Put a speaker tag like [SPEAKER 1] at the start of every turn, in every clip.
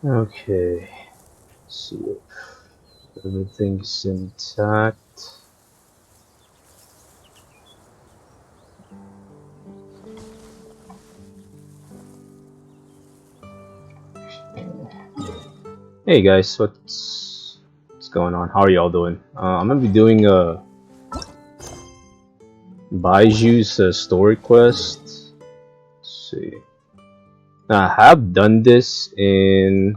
[SPEAKER 1] Okay, let's see if everything's intact. Hey guys, what's going on? How are y'all doing? I'm gonna be doing a Baiju's story quest. Let's see. Now, I have done this in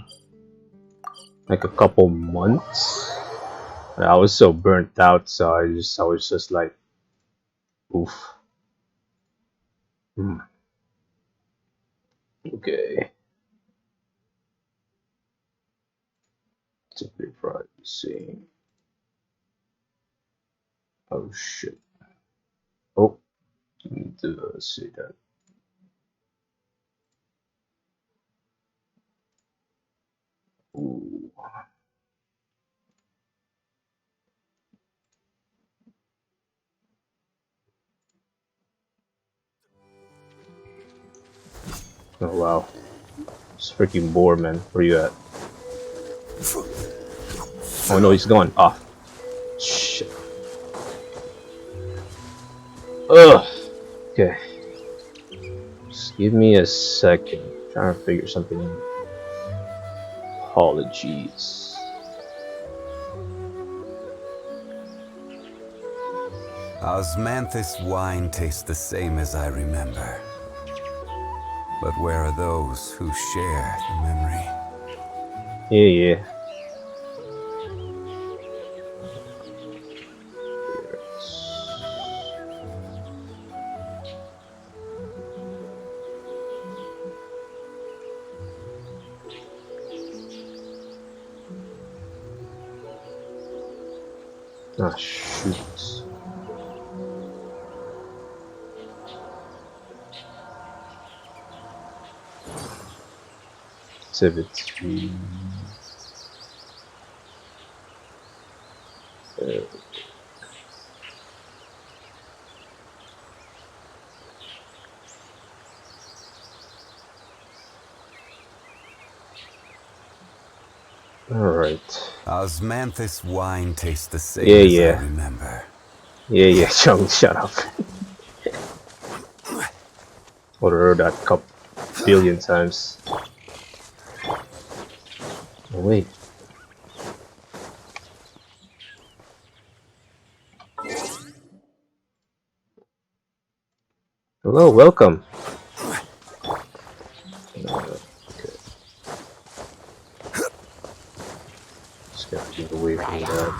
[SPEAKER 1] like a couple months. I was so burnt out, so I was just like, oof. Hmm. Okay, it's a bit right. Let's see. Oh shit. Oh, need to see that. Ooh. Oh wow, it's freaking bored, man. Where you at? Oh no, he's gone. Ah, shit. Ugh. Okay, just give me a second. I'm trying to figure something out. Apologies.
[SPEAKER 2] Osmanthus wine tastes the same as I remember. But where are those who share the memory?
[SPEAKER 1] Yeah, yeah. Ah, shoot. 17. All right.
[SPEAKER 2] Osmanthus wine tastes the
[SPEAKER 1] Yeah,
[SPEAKER 2] same as I
[SPEAKER 1] yeah.
[SPEAKER 2] remember.
[SPEAKER 1] Yeah, yeah, Chung, shut up. Would have heard that couple billion times. Oh, wait. Hello, welcome. Okay, just gotta get away from that.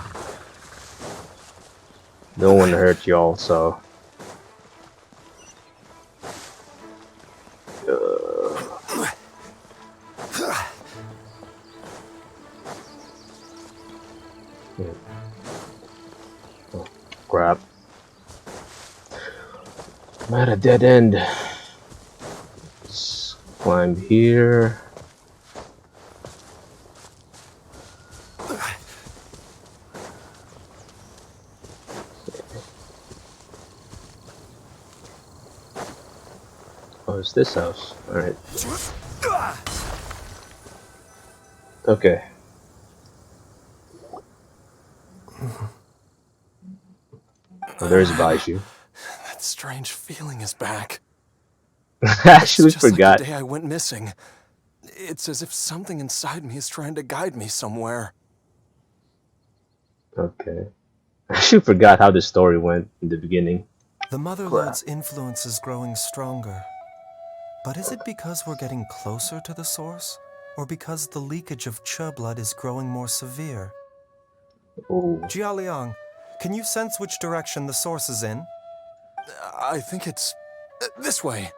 [SPEAKER 1] Don't want to hurt y'all, so. Yeah. Oh, crap. I'm at a dead end. Let's climb here. Oh, it's this house. Alright. Okay. Oh, there's Baiju.
[SPEAKER 3] That strange feeling is back.
[SPEAKER 1] I
[SPEAKER 3] It's
[SPEAKER 1] actually
[SPEAKER 3] just like the
[SPEAKER 1] forgot.
[SPEAKER 3] day I went missing. It's as if something inside me is trying to guide me somewhere.
[SPEAKER 1] Okay. I actually forgot how the story went in the beginning.
[SPEAKER 4] The Mother
[SPEAKER 1] Crap.
[SPEAKER 4] Lode's influence is growing stronger. But is it because we're getting closer to the source? Or because the leakage of Che blood is growing more severe?
[SPEAKER 1] Oh.
[SPEAKER 4] Jialiang, can you sense which direction the source is in?
[SPEAKER 3] I think it's this way.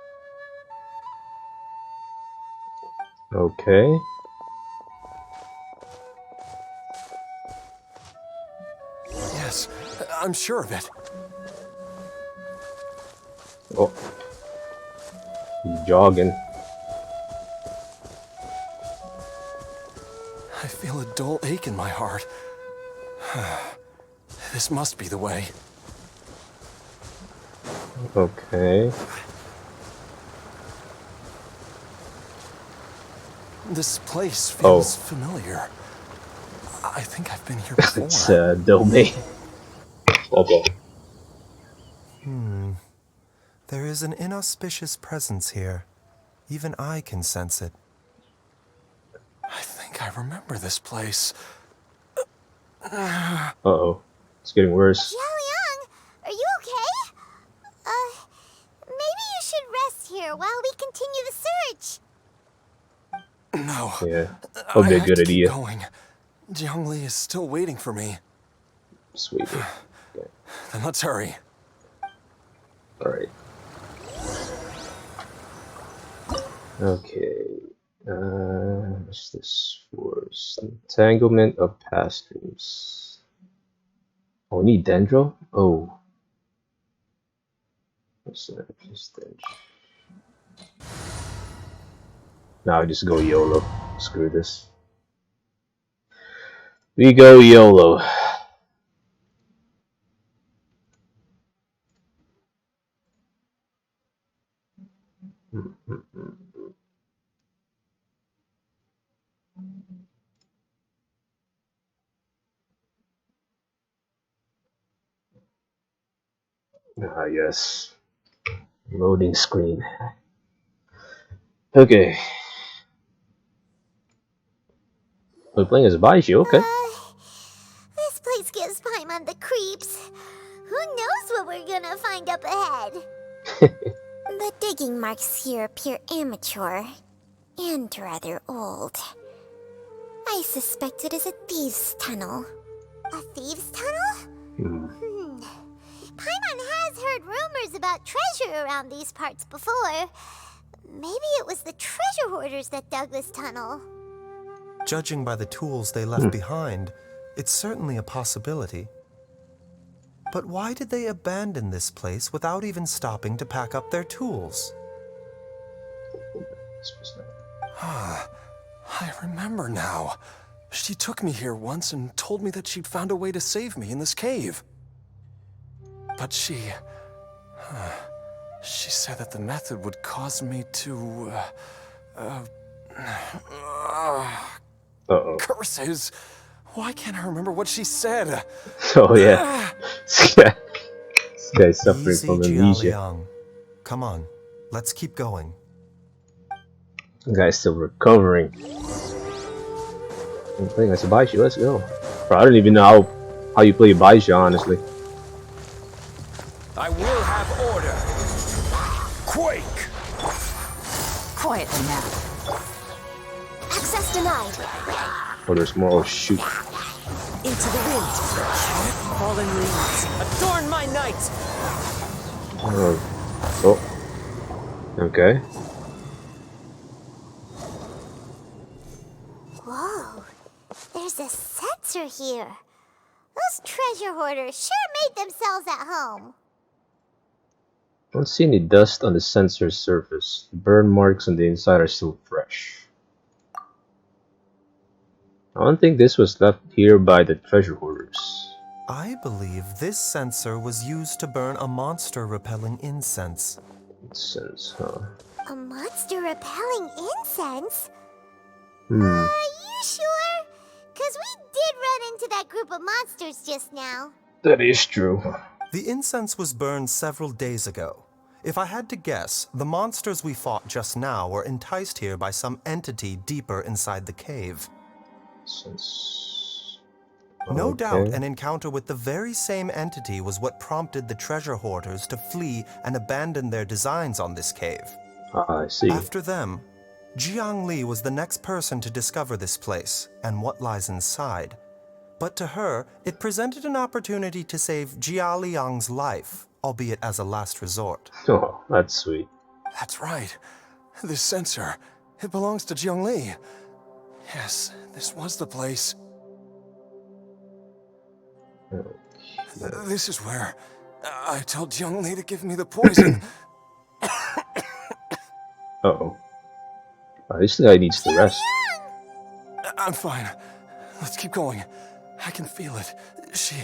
[SPEAKER 1] Okay.
[SPEAKER 3] Yes, I'm sure of it.
[SPEAKER 1] Oh, he's jogging.
[SPEAKER 3] I feel a dull ache in my heart. This must be the way.
[SPEAKER 1] Okay.
[SPEAKER 3] This place
[SPEAKER 1] Oh.
[SPEAKER 3] feels familiar. I think I've been here before.
[SPEAKER 1] It's domain. Okay.
[SPEAKER 4] There is an inauspicious presence here. Even I can sense it.
[SPEAKER 3] I think I remember this place.
[SPEAKER 1] Uh-oh. It's getting worse.
[SPEAKER 5] Xiaoliang, are you okay? Maybe you should rest here while we continue the search.
[SPEAKER 3] No.
[SPEAKER 1] Yeah.
[SPEAKER 3] I
[SPEAKER 1] Probably a
[SPEAKER 3] have
[SPEAKER 1] good
[SPEAKER 3] to keep
[SPEAKER 1] idea.
[SPEAKER 3] going. Jiangli is still waiting for me.
[SPEAKER 1] Sweet. Okay.
[SPEAKER 3] Then let's hurry.
[SPEAKER 1] Alright. Okay. What's this for? Entanglement of past dreams. Oh, we need Dendro? Oh. What's that? Just Dendro. Now I just go YOLO. Screw this. We go YOLO. Ah, yes. Loading screen. Okay. We're playing as Baiju, okay.
[SPEAKER 5] This place gives Paimon the creeps. Who knows what we're gonna find up ahead? The digging marks here appear amateur and rather old. I suspect it is a thieves' tunnel. A thieves' tunnel? Paimon has heard rumors about treasure around these parts before. Maybe it was the treasure hoarders that dug this tunnel.
[SPEAKER 4] Judging by the tools they left behind, it's certainly a possibility. But why did they abandon this place without even stopping to pack up their tools?
[SPEAKER 3] I remember now. She took me here once and told me that she'd found a way to save me in this cave. But she said that the method would cause me to,
[SPEAKER 1] Uh-oh.
[SPEAKER 3] curses. Why can't I remember what she said?
[SPEAKER 1] Oh, yeah. This guy's suffering
[SPEAKER 4] Easy,
[SPEAKER 1] from amnesia.
[SPEAKER 4] Jialiang. Come on, let's keep going.
[SPEAKER 1] The guy's still recovering. I'm playing as a Baiju, let's go. Bro, I don't even know how you play Baiju, honestly.
[SPEAKER 2] I will have order. Quake!
[SPEAKER 6] Quietly now.
[SPEAKER 5] Access denied.
[SPEAKER 1] Oh, there's more. Oh, shoot.
[SPEAKER 6] Into the wind. Fallen leaves. Adorn my night.
[SPEAKER 1] Oh. Okay.
[SPEAKER 5] Whoa, there's a sensor here. Those treasure hoarders sure made themselves at home.
[SPEAKER 1] I don't see any dust on the sensor's surface. The burn marks on the inside are still fresh. I don't think this was left here by the treasure hoarders.
[SPEAKER 4] I believe this sensor was used to burn a monster-repelling incense.
[SPEAKER 1] Incense, huh?
[SPEAKER 5] A monster repelling incense?
[SPEAKER 1] Hmm.
[SPEAKER 5] Are you sure? 'Cause we did run into that group of monsters just now.
[SPEAKER 1] That is true.
[SPEAKER 4] The incense was burned several days ago. If I had to guess, the monsters we fought just now were enticed here by some entity deeper inside the cave.
[SPEAKER 1] Incense.
[SPEAKER 4] No
[SPEAKER 1] Okay.
[SPEAKER 4] doubt an encounter with the very same entity was what prompted the treasure hoarders to flee and abandon their designs on this cave.
[SPEAKER 1] Ah, I see.
[SPEAKER 4] After them, Jiang Li was the next person to discover this place and what lies inside. But to her, it presented an opportunity to save Jia Liang's life, albeit as a last resort.
[SPEAKER 1] Oh, that's sweet.
[SPEAKER 3] That's right. This sensor, it belongs to Jiangli. Yes, this was the place. This is where I told Jiangli to give me the poison.
[SPEAKER 1] Uh-oh. This guy needs to rest.
[SPEAKER 3] I'm fine. Let's keep going. I can feel it. She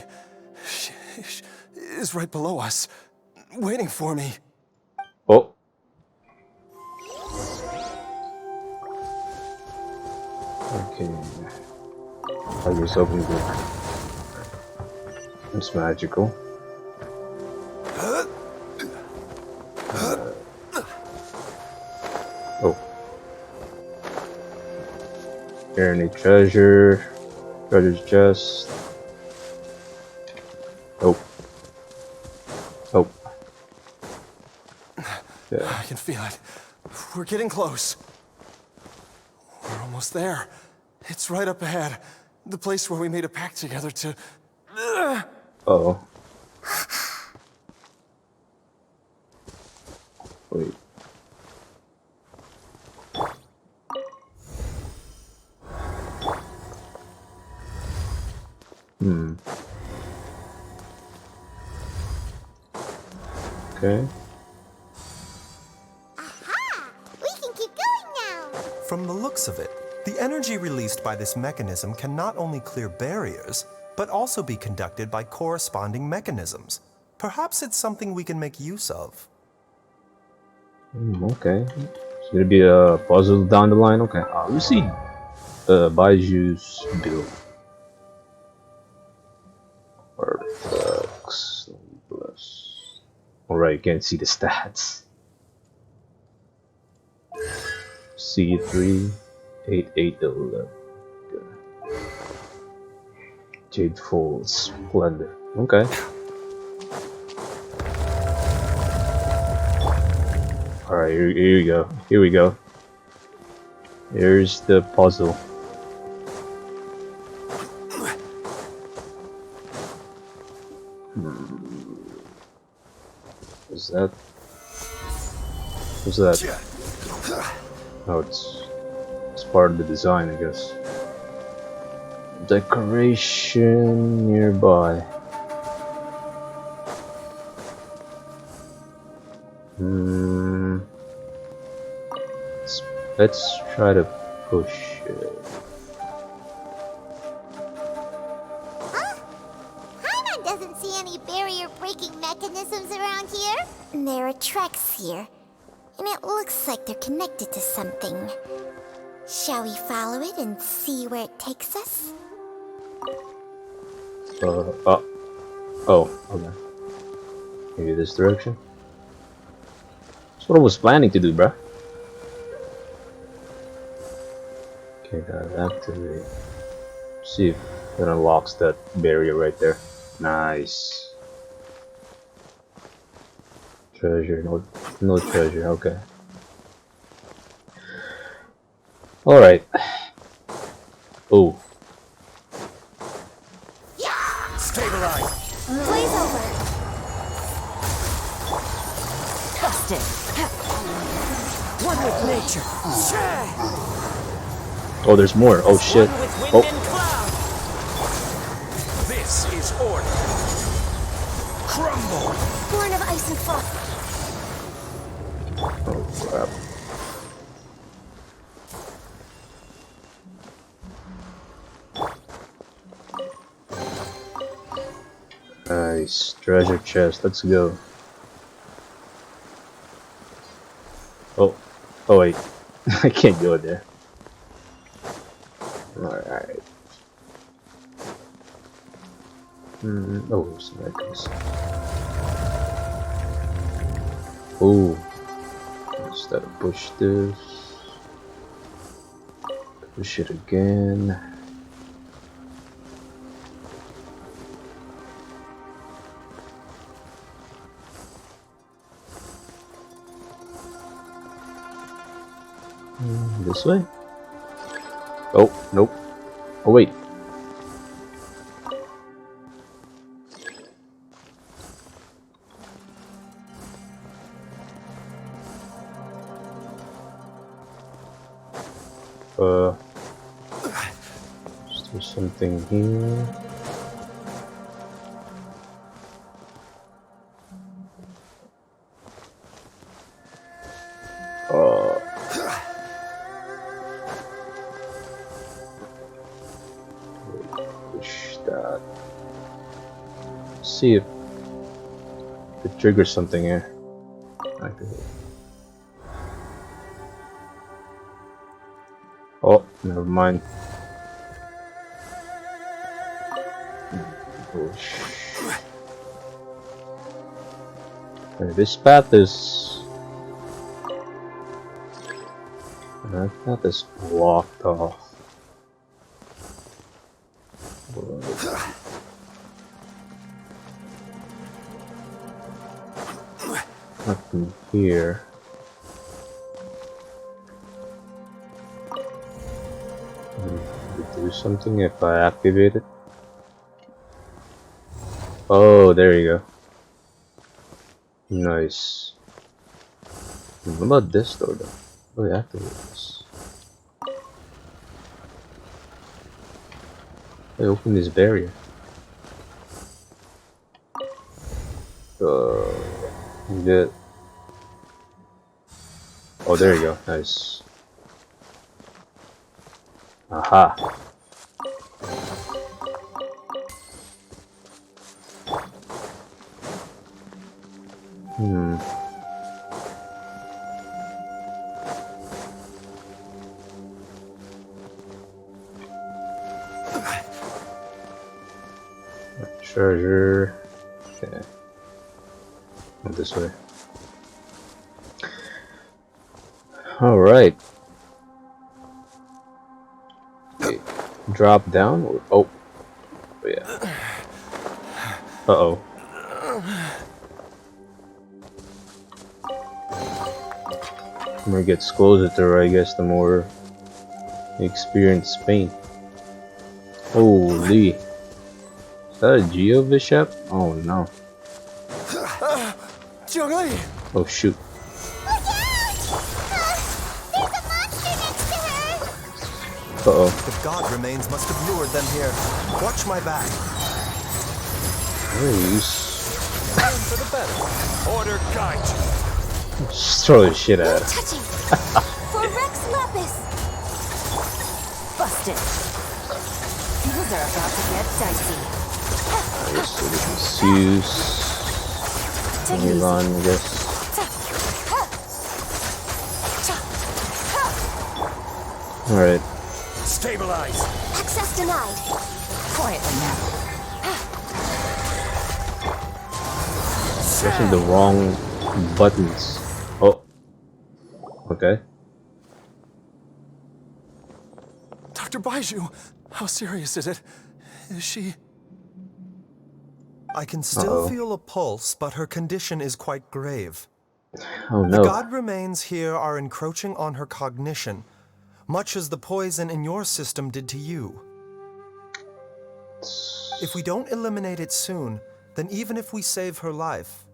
[SPEAKER 3] is right below us, waiting for me.
[SPEAKER 1] Oh. I was hoping that it's magical. Oh. Here, any treasure? Treasure's chest. Oh. Oh. Yeah.
[SPEAKER 3] I can feel it. We're getting close. We're almost there. It's right up ahead. The place where we made a pact together to...
[SPEAKER 1] Oh. Wait. Okay.
[SPEAKER 5] Aha! We can keep going now!
[SPEAKER 4] From the looks of it, the energy released by this mechanism can not only clear barriers, but also be conducted by corresponding mechanisms. Perhaps it's something we can make use of.
[SPEAKER 1] Okay. It's gonna be a puzzle down the line. Okay. Let me see. Baiju's build. Artifacts. Plus. Alright, you can't see the stats. C3, 8, 8, 11. Jade Falls, Splendor. Okay. Alright, here we go. Here we go. Here's the puzzle. What's that? What's that? Oh, it's part of the design, I guess. Decoration nearby. Let's try to push it.
[SPEAKER 5] Huh? Paimon doesn't see any barrier-breaking mechanisms around here. There are tracks here, and it looks like they're connected to something. Shall we follow it and see where it takes us?
[SPEAKER 1] Oh, okay. Maybe this direction? That's what I was planning to do, bruh. Okay, that activate. See if it unlocks that barrier right there. Nice. Treasure, no treasure, okay. Alright. Oh.
[SPEAKER 3] Stabilize!
[SPEAKER 5] Blaze over!
[SPEAKER 6] Busted. One with nature.
[SPEAKER 1] Oh, there's more. Oh shit.
[SPEAKER 6] One with wind
[SPEAKER 1] Oh.
[SPEAKER 6] and cloud.
[SPEAKER 3] This is order. Crumble!
[SPEAKER 5] Born of ice and frost.
[SPEAKER 1] Oh crap. Nice. Treasure chest. Let's go. Oh. Oh wait. I can't go there. Alright. Oh, some icons. Oh. Instead of push this. Push it again. This way? Oh, nope. Oh, wait. Is there something here? Push that. See if it triggers something here. Activate. Oh, never mind. This path is... That path is blocked off. Nothing here. Do something if I activate it. Oh, there you go. Nice. What about this door though? Oh, yeah, activate this. I open this barrier. Good. Oh, there you go. Nice. Aha. Treasure. Okay. Not this way. Alright. Okay. Drop down or oh yeah. Uh-oh. The more it gets closer to her, I guess the more you experience pain. Holy. Is that a Geo Bishop? Oh no.
[SPEAKER 3] Jiangli!
[SPEAKER 1] Oh shoot.
[SPEAKER 5] Look out! There's a monster next to her!
[SPEAKER 1] Uh-oh.
[SPEAKER 4] The god remains must have lured them here. Watch my back.
[SPEAKER 1] Nice.
[SPEAKER 4] Time for the better. Order guide.
[SPEAKER 1] Just throw the shit
[SPEAKER 5] No
[SPEAKER 1] at her.
[SPEAKER 5] touching! For Rex Lapis!
[SPEAKER 6] Busted. Things are about to get dicey.
[SPEAKER 1] Alright, so this is Zeus.
[SPEAKER 6] Take it easy.
[SPEAKER 1] Milan, I guess. Alright.
[SPEAKER 3] Stabilize!
[SPEAKER 5] Access denied.
[SPEAKER 6] Quietly now.
[SPEAKER 1] Pressing the wrong buttons. Oh. Okay.
[SPEAKER 3] Dr. Baiju, how serious is it? Is she...
[SPEAKER 4] I can still
[SPEAKER 1] Uh-oh.
[SPEAKER 4] feel a pulse, but her condition is quite grave.
[SPEAKER 1] Oh
[SPEAKER 4] The
[SPEAKER 1] no.
[SPEAKER 4] god remains here are encroaching on her cognition, much as the poison in your system did to you. If we don't eliminate it soon, then even if we save her life,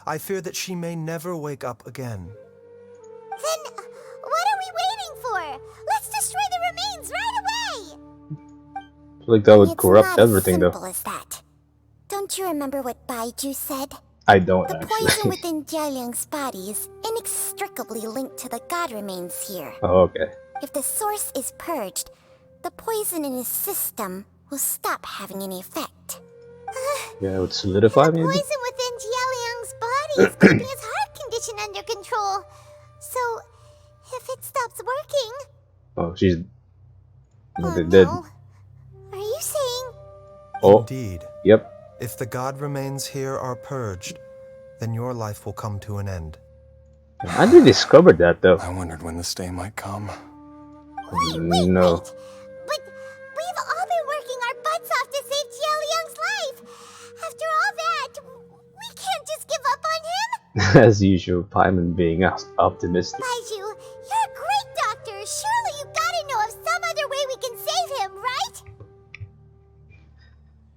[SPEAKER 4] I fear that she may never wake up again.
[SPEAKER 5] Then, what are we waiting for? Let's destroy the remains right away!
[SPEAKER 1] I feel like that would
[SPEAKER 5] It's
[SPEAKER 1] corrupt
[SPEAKER 5] not
[SPEAKER 1] everything
[SPEAKER 5] as
[SPEAKER 1] though.
[SPEAKER 5] simple as that. Don't you remember what Baiju said?
[SPEAKER 1] I don't
[SPEAKER 5] The poison
[SPEAKER 1] actually.
[SPEAKER 5] within Jialiang's body is inextricably linked to the god remains here.
[SPEAKER 1] Oh, okay.
[SPEAKER 5] If the source is purged, the poison in his system will stop having any effect.
[SPEAKER 1] Yeah, it would solidify
[SPEAKER 5] The
[SPEAKER 1] maybe?
[SPEAKER 5] poison within Jialiang's body is keeping his heart condition under control. So, if it stops working...
[SPEAKER 1] Oh, she's...
[SPEAKER 5] Oh
[SPEAKER 1] They're dead.
[SPEAKER 5] no. Are you saying...
[SPEAKER 1] Oh,
[SPEAKER 4] Indeed,
[SPEAKER 1] yep.
[SPEAKER 4] if the god remains here are purged, then your life will come to an end.
[SPEAKER 1] How did they discover that though?
[SPEAKER 3] I wondered when this day might come.
[SPEAKER 1] No.
[SPEAKER 5] But we've all been working our butts off to save Jialiang's life. After all that, we can't just give up on him.
[SPEAKER 1] As usual, Paimon being optimistic.
[SPEAKER 5] Baiju, you're a great doctor. Surely you gotta know of some other way we can save him, right?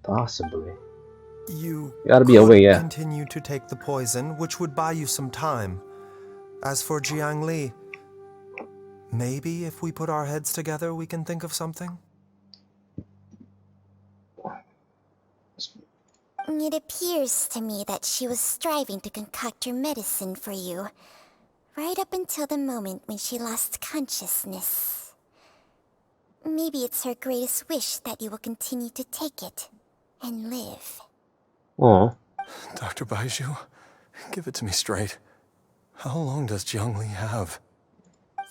[SPEAKER 1] Possibly.
[SPEAKER 4] You
[SPEAKER 1] Gotta be a
[SPEAKER 4] could
[SPEAKER 1] way, yeah.
[SPEAKER 4] continue to take the poison, which would buy you some time. As for Jiang Li, maybe if we put our heads together, we can think of something?
[SPEAKER 5] It appears to me that she was striving to concoct your medicine for you, right up until the moment when she lost consciousness. Maybe it's her greatest wish that you will continue to take it and live.
[SPEAKER 1] Oh,
[SPEAKER 3] Dr. Baiju, give it to me straight. How long does Jiangli have?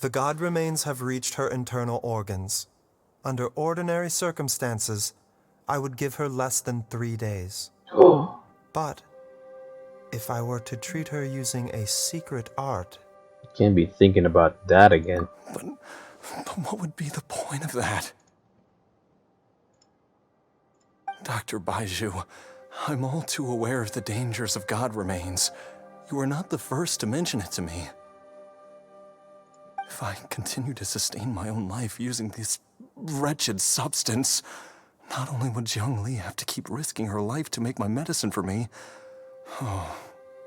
[SPEAKER 4] The god remains have reached her internal organs. Under ordinary circumstances, I would give her less than 3 days.
[SPEAKER 1] oh,
[SPEAKER 4] But If I were to treat her using a secret art,
[SPEAKER 1] Can't be thinking about that again.
[SPEAKER 3] But what would be the point of that? Dr. Baiju, I'm all too aware of the dangers of God remains. You are not the first to mention it to me. If I continue to sustain my own life using this wretched substance, not only would Jiang Li have to keep risking her life to make my medicine for me,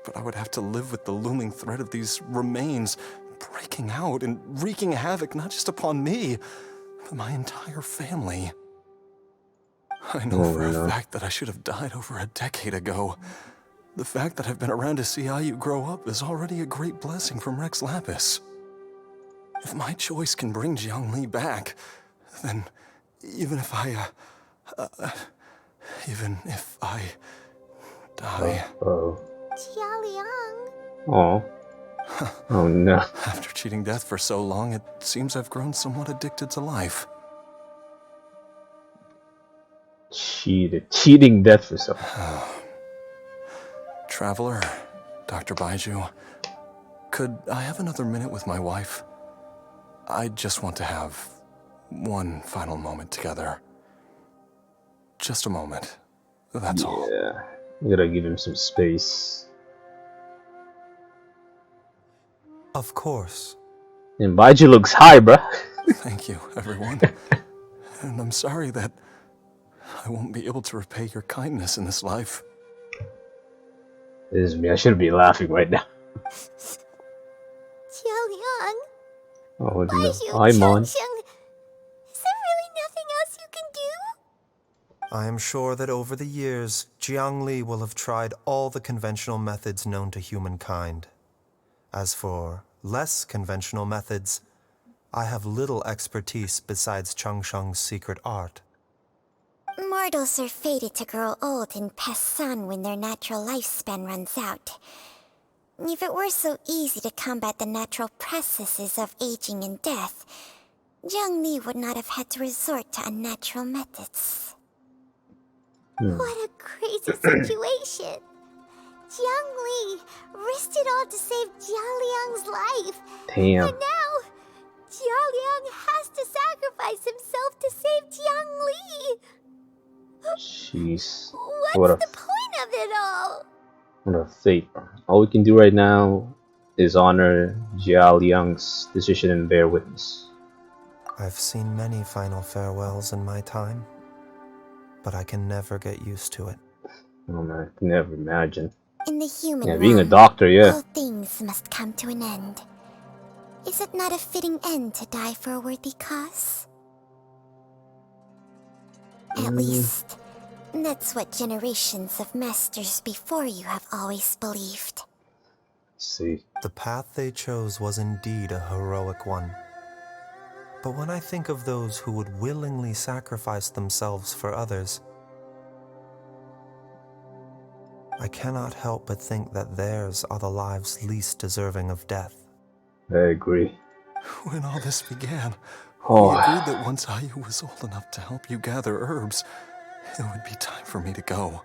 [SPEAKER 3] but I would have to live with the looming threat of these remains breaking out and wreaking havoc not just upon me, but my entire family. I know for a fact that I should have died over a decade ago. The fact that I've been around to see Ayu grow up is already a great blessing from Rex Lapis. If my choice can bring Jiang Li back, then even if I die.
[SPEAKER 5] Jia Liang.
[SPEAKER 1] Oh. Oh no.
[SPEAKER 3] After cheating death for so long, it seems I've grown somewhat addicted to life.
[SPEAKER 1] Cheating death for something.
[SPEAKER 3] Traveler, Dr. Baiju, could I have another minute with my wife? I just want to have one final moment together. Just a moment. That's all.
[SPEAKER 1] Yeah. You gotta give him some space.
[SPEAKER 4] of course.
[SPEAKER 1] And Baiju looks high, bruh.
[SPEAKER 3] Thank you, everyone. And I'm sorry that I won't be able to repay your kindness in this life.
[SPEAKER 1] This is me. I should be laughing right now.
[SPEAKER 5] Jia Liang.
[SPEAKER 1] Oh no.
[SPEAKER 5] Baiju,
[SPEAKER 1] Hi, Mon.
[SPEAKER 5] Is there really nothing else you can do?
[SPEAKER 4] I am sure that over the years, Jiang Li will have tried all the conventional methods known to humankind. As for less conventional methods, I have little expertise besides Changsheng's secret art.
[SPEAKER 5] Mortals are fated to grow old and pass on when their natural lifespan runs out. If it were so easy to combat the natural processes of aging and death, Jiang Li would not have had to resort to unnatural methods. What a crazy situation! Jiang Li risked it all to save Jia Liang's life.
[SPEAKER 1] Damn.
[SPEAKER 5] And now, Jia Liang has to sacrifice himself to save Jiang Li.
[SPEAKER 1] Jeez.
[SPEAKER 5] What's the point of it all?
[SPEAKER 1] What a fate. All we can do right now is honor Jia Liang's decision and bear witness.
[SPEAKER 4] I've seen many final farewells in my time, but I can never get used to it.
[SPEAKER 1] Oh man, I can never imagine.
[SPEAKER 5] In the human
[SPEAKER 1] Yeah, being a
[SPEAKER 5] realm,
[SPEAKER 1] doctor, yeah.
[SPEAKER 5] all things must come to an end. Is it not a fitting end to die for a worthy cause? At least, that's what generations of masters before you have always believed.
[SPEAKER 1] See.
[SPEAKER 4] The path they chose was indeed a heroic one. But when I think of those who would willingly sacrifice themselves for others, I cannot help but think that theirs are the lives least deserving of death.
[SPEAKER 1] I agree.
[SPEAKER 3] When all this began,
[SPEAKER 1] Oh.
[SPEAKER 3] we agreed that once Ayu was old enough to help you gather herbs, it would be time for me to go.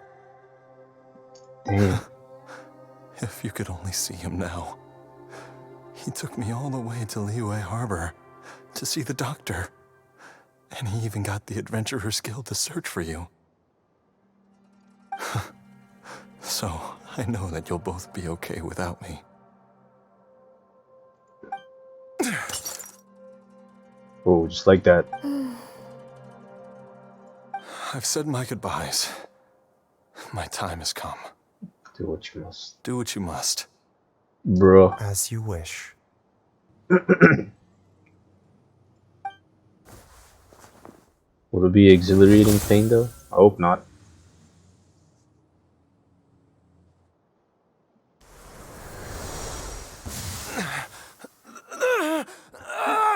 [SPEAKER 1] Damn.
[SPEAKER 3] If you could only see him now. He took me all the way to Liyue Harbor to see the doctor. And he even got the Adventurers Guild to search for you. So, I know that you'll both be okay without me.
[SPEAKER 1] Oh, just like that.
[SPEAKER 3] I've said my goodbyes. My time has come.
[SPEAKER 1] Do what you must.
[SPEAKER 3] Do what you must.
[SPEAKER 1] Bro.
[SPEAKER 4] As you wish.
[SPEAKER 1] Will it be exhilarating pain though? I hope not.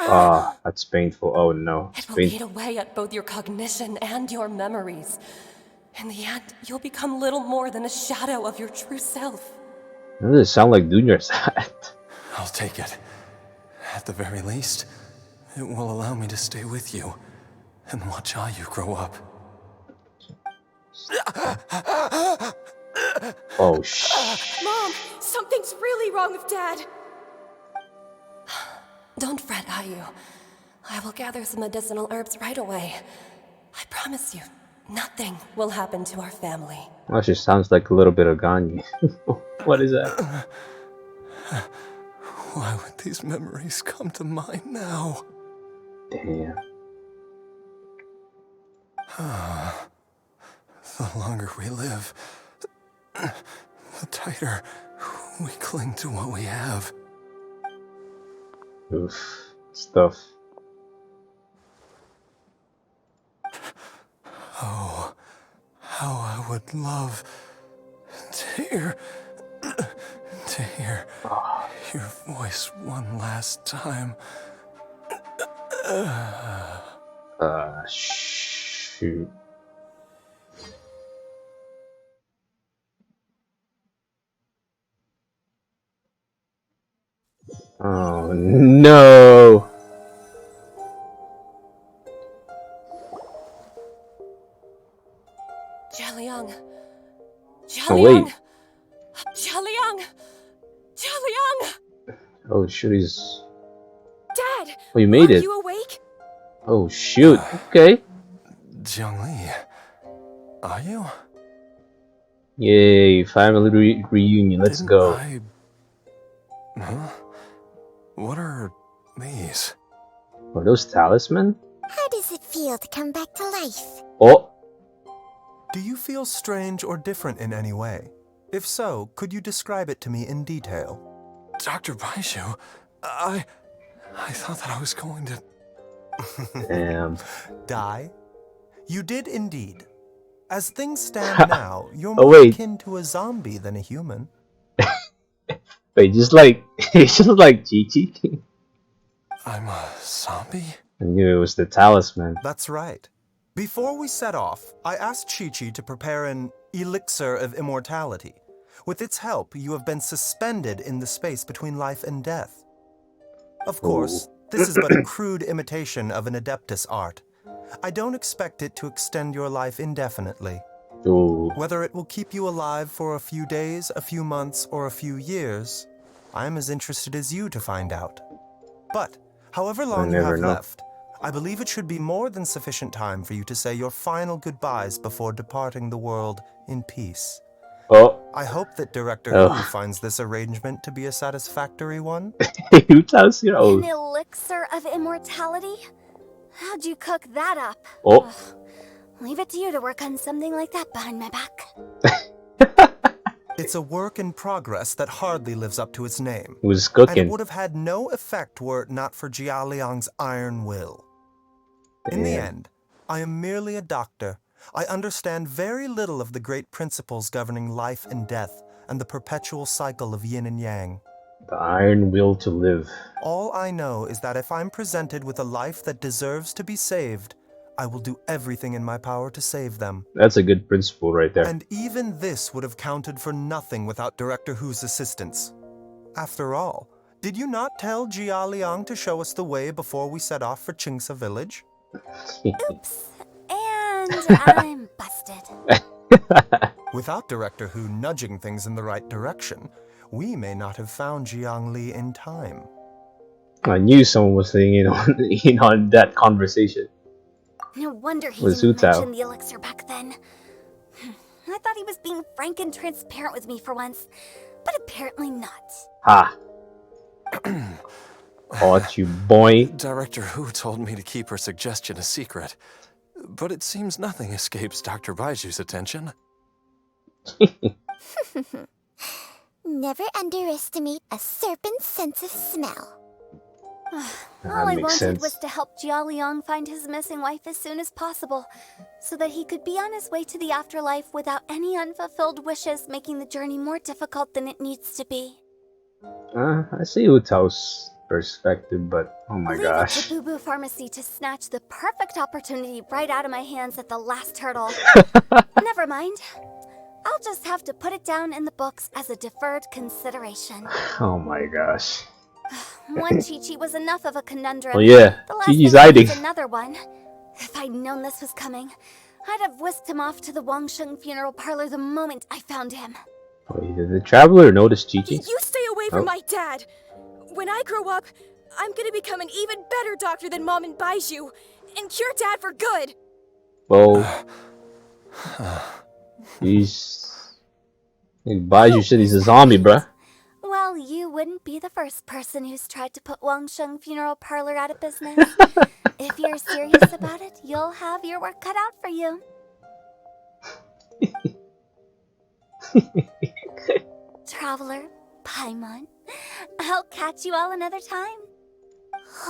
[SPEAKER 1] Ah, that's painful. Oh no.
[SPEAKER 6] It will eat away at both your cognition and your memories. In the end, you'll become little more than a shadow of your true self.
[SPEAKER 1] Doesn't it sound like Junior's hat?
[SPEAKER 3] I'll take it. At the very least, it will allow me to stay with you and watch Ayu grow up.
[SPEAKER 1] Oh, shh.
[SPEAKER 6] Mom, something's really wrong with Dad. Don't fret, Ayu. I will gather some medicinal herbs right away. I promise you, nothing will happen to our family.
[SPEAKER 1] Actually, sounds like a little bit of Ganye. What is that?
[SPEAKER 3] Why would these memories come to mind now?
[SPEAKER 1] Damn.
[SPEAKER 3] The longer we live, the tighter we cling to what we have.
[SPEAKER 1] Oof. Stuff.
[SPEAKER 3] Oh, how I would love to hear your voice one last time.
[SPEAKER 1] Shoot. Oh, no.
[SPEAKER 6] Jialiang.
[SPEAKER 1] Oh, wait.
[SPEAKER 6] Jialiang! Jialiang!
[SPEAKER 1] Oh, shoot, he's...
[SPEAKER 6] Dad!
[SPEAKER 1] Oh, you made
[SPEAKER 6] Are
[SPEAKER 1] it.
[SPEAKER 6] you awake?
[SPEAKER 1] Oh, shoot. Okay.
[SPEAKER 3] Jiangli, are you?
[SPEAKER 1] Yay, family reunion. Let's
[SPEAKER 3] Didn't
[SPEAKER 1] go.
[SPEAKER 3] Huh? What are these?
[SPEAKER 1] Are those talisman?
[SPEAKER 5] How does it feel to come back to life?
[SPEAKER 1] Oh,
[SPEAKER 4] Do you feel strange or different in any way? If so, could you describe it to me in detail?
[SPEAKER 3] Dr. Baishu, I thought that I was going to...
[SPEAKER 1] damn.
[SPEAKER 4] Die? You did indeed. As things stand now, you're
[SPEAKER 1] Oh,
[SPEAKER 4] more
[SPEAKER 1] wait.
[SPEAKER 4] akin to a zombie than a human.
[SPEAKER 1] Wait, just like Chi-Chi.
[SPEAKER 3] I'm a zombie?
[SPEAKER 1] I knew it was the talisman.
[SPEAKER 4] That's right. Before we set off, I asked Chi-Chi to prepare an elixir of immortality. With its help, you have been suspended in the space between life and death. Of course, this is but a crude imitation of an Adeptus art. I don't expect it to extend your life indefinitely.
[SPEAKER 1] Ooh.
[SPEAKER 4] Whether it will keep you alive for a few days, a few months, or a few years, I am as interested as you to find out. But, however long you
[SPEAKER 1] never
[SPEAKER 4] have
[SPEAKER 1] know.
[SPEAKER 4] left, I believe it should be more than sufficient time for you to say your final goodbyes before departing the world in peace.
[SPEAKER 1] Oh,
[SPEAKER 4] I hope that Director
[SPEAKER 1] Oh.
[SPEAKER 4] Who finds this arrangement to be a satisfactory one.
[SPEAKER 1] who tells you?
[SPEAKER 5] An
[SPEAKER 1] Oh,
[SPEAKER 5] elixir of immortality? How'd you cook that up?
[SPEAKER 1] oh.
[SPEAKER 5] Ugh. Leave it to you to work on something like that behind my back.
[SPEAKER 4] It's a work in progress that hardly lives up to its name.
[SPEAKER 1] Who's
[SPEAKER 4] And it
[SPEAKER 1] cooking?
[SPEAKER 4] would have had no effect were it not for Jia Liang's iron will. In the
[SPEAKER 1] Damn.
[SPEAKER 4] end, I am merely a doctor. I understand very little of the great principles governing life and death and the perpetual cycle of yin and yang.
[SPEAKER 1] The iron will to live.
[SPEAKER 4] All I know is that if I'm presented with a life that deserves to be saved, I will do everything in my power to save them.
[SPEAKER 1] That's a good principle right there.
[SPEAKER 4] And even this would have counted for nothing without Director Who's assistance. After all, did you not tell Jia Liang to show us the way before we set off for Qingsa village?
[SPEAKER 5] Oops. And I'm busted.
[SPEAKER 4] Without Director Who nudging things in the right direction, we may not have found Jiang Li in time.
[SPEAKER 1] I knew someone was saying in on that conversation.
[SPEAKER 5] No wonder he
[SPEAKER 1] With
[SPEAKER 5] didn't
[SPEAKER 1] Zhu Tao.
[SPEAKER 5] mention the elixir back then. I thought he was being frank and transparent with me for once, but apparently not.
[SPEAKER 1] Ha! Caught you, boy.
[SPEAKER 3] Director Who told me to keep her suggestion a secret, but it seems nothing escapes Dr. Baiju's attention.
[SPEAKER 5] Never underestimate a serpent's sense of smell.
[SPEAKER 1] That
[SPEAKER 5] All I
[SPEAKER 1] makes
[SPEAKER 5] wanted
[SPEAKER 1] sense.
[SPEAKER 5] was to help Jia Liang find his missing wife as soon as possible, so that he could be on his way to the afterlife without any unfulfilled wishes making the journey more difficult than it needs to be.
[SPEAKER 1] I see Utao's perspective, but oh my
[SPEAKER 5] Leave
[SPEAKER 1] gosh.
[SPEAKER 5] it to Boo Boo Pharmacy to snatch the perfect opportunity right out of my hands at the last hurdle. Never mind. I'll just have to put it down in the books as a deferred consideration.
[SPEAKER 1] Oh my gosh.
[SPEAKER 5] One Chi-Chi was enough of a conundrum.
[SPEAKER 1] Oh yeah,
[SPEAKER 5] The last
[SPEAKER 1] Chi-Chi's
[SPEAKER 5] thing I need
[SPEAKER 1] hiding.
[SPEAKER 5] is another one. If I'd known this was coming, I'd have whisked him off to the Wangsheng funeral parlor the moment I found him.
[SPEAKER 1] Wait, did the traveler notice Chi-Chi?
[SPEAKER 7] You stay away from my dad! When I grow up, I'm gonna become an even better doctor than Mom and Baiju, and cure Dad for good!
[SPEAKER 1] Well, Baiju said he's a zombie, bruh.
[SPEAKER 5] Well, you wouldn't be the first person who's tried to put Wangsheng funeral parlor out of business. If you're serious about it, you'll have your work cut out for you. Traveler, Paimon, I'll catch you all another time.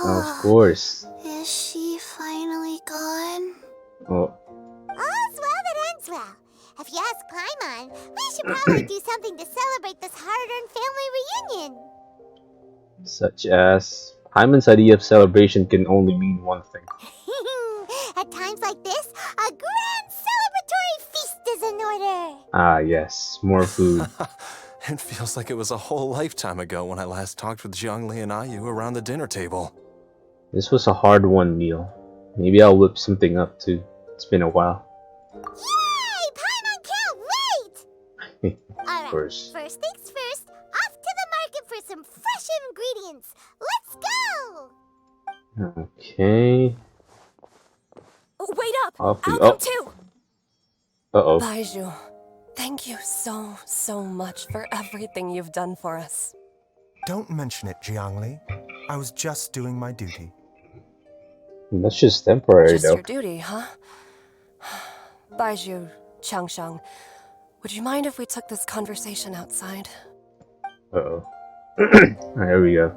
[SPEAKER 1] Of course.
[SPEAKER 5] Is she finally gone?
[SPEAKER 1] Oh,
[SPEAKER 5] All's well that ends well. If you ask Paimon, we should probably do something to celebrate this hard-earned family reunion.
[SPEAKER 1] such as Hyman's idea of celebration can only mean one thing.
[SPEAKER 5] At times like this, a grand celebratory feast is in order.
[SPEAKER 1] Ah, yes, more food.
[SPEAKER 3] It feels like it was a whole lifetime ago when I last talked with Zhongli and Ayu around the dinner table.
[SPEAKER 1] This was a hard one, Neil. Maybe I'll whip something up too. It's been a while.
[SPEAKER 5] Yay! Paimon can't wait! Alright,
[SPEAKER 1] course.
[SPEAKER 5] first things first, off to the market for some fresh ingredients. Let's go!
[SPEAKER 1] Okay.
[SPEAKER 7] Wait up!
[SPEAKER 1] Off we
[SPEAKER 7] I'll
[SPEAKER 1] oh.
[SPEAKER 7] come too!
[SPEAKER 1] Uh-oh.
[SPEAKER 6] Baiju, thank you so much for everything you've done for us.
[SPEAKER 4] Don't mention it, Jiangli. I was just doing my duty.
[SPEAKER 1] That's just temporary,
[SPEAKER 6] Just
[SPEAKER 1] though.
[SPEAKER 6] your duty, huh? Baiju, Changsheng, would you mind if we took this conversation outside?
[SPEAKER 1] Uh-oh. Alright, here we go.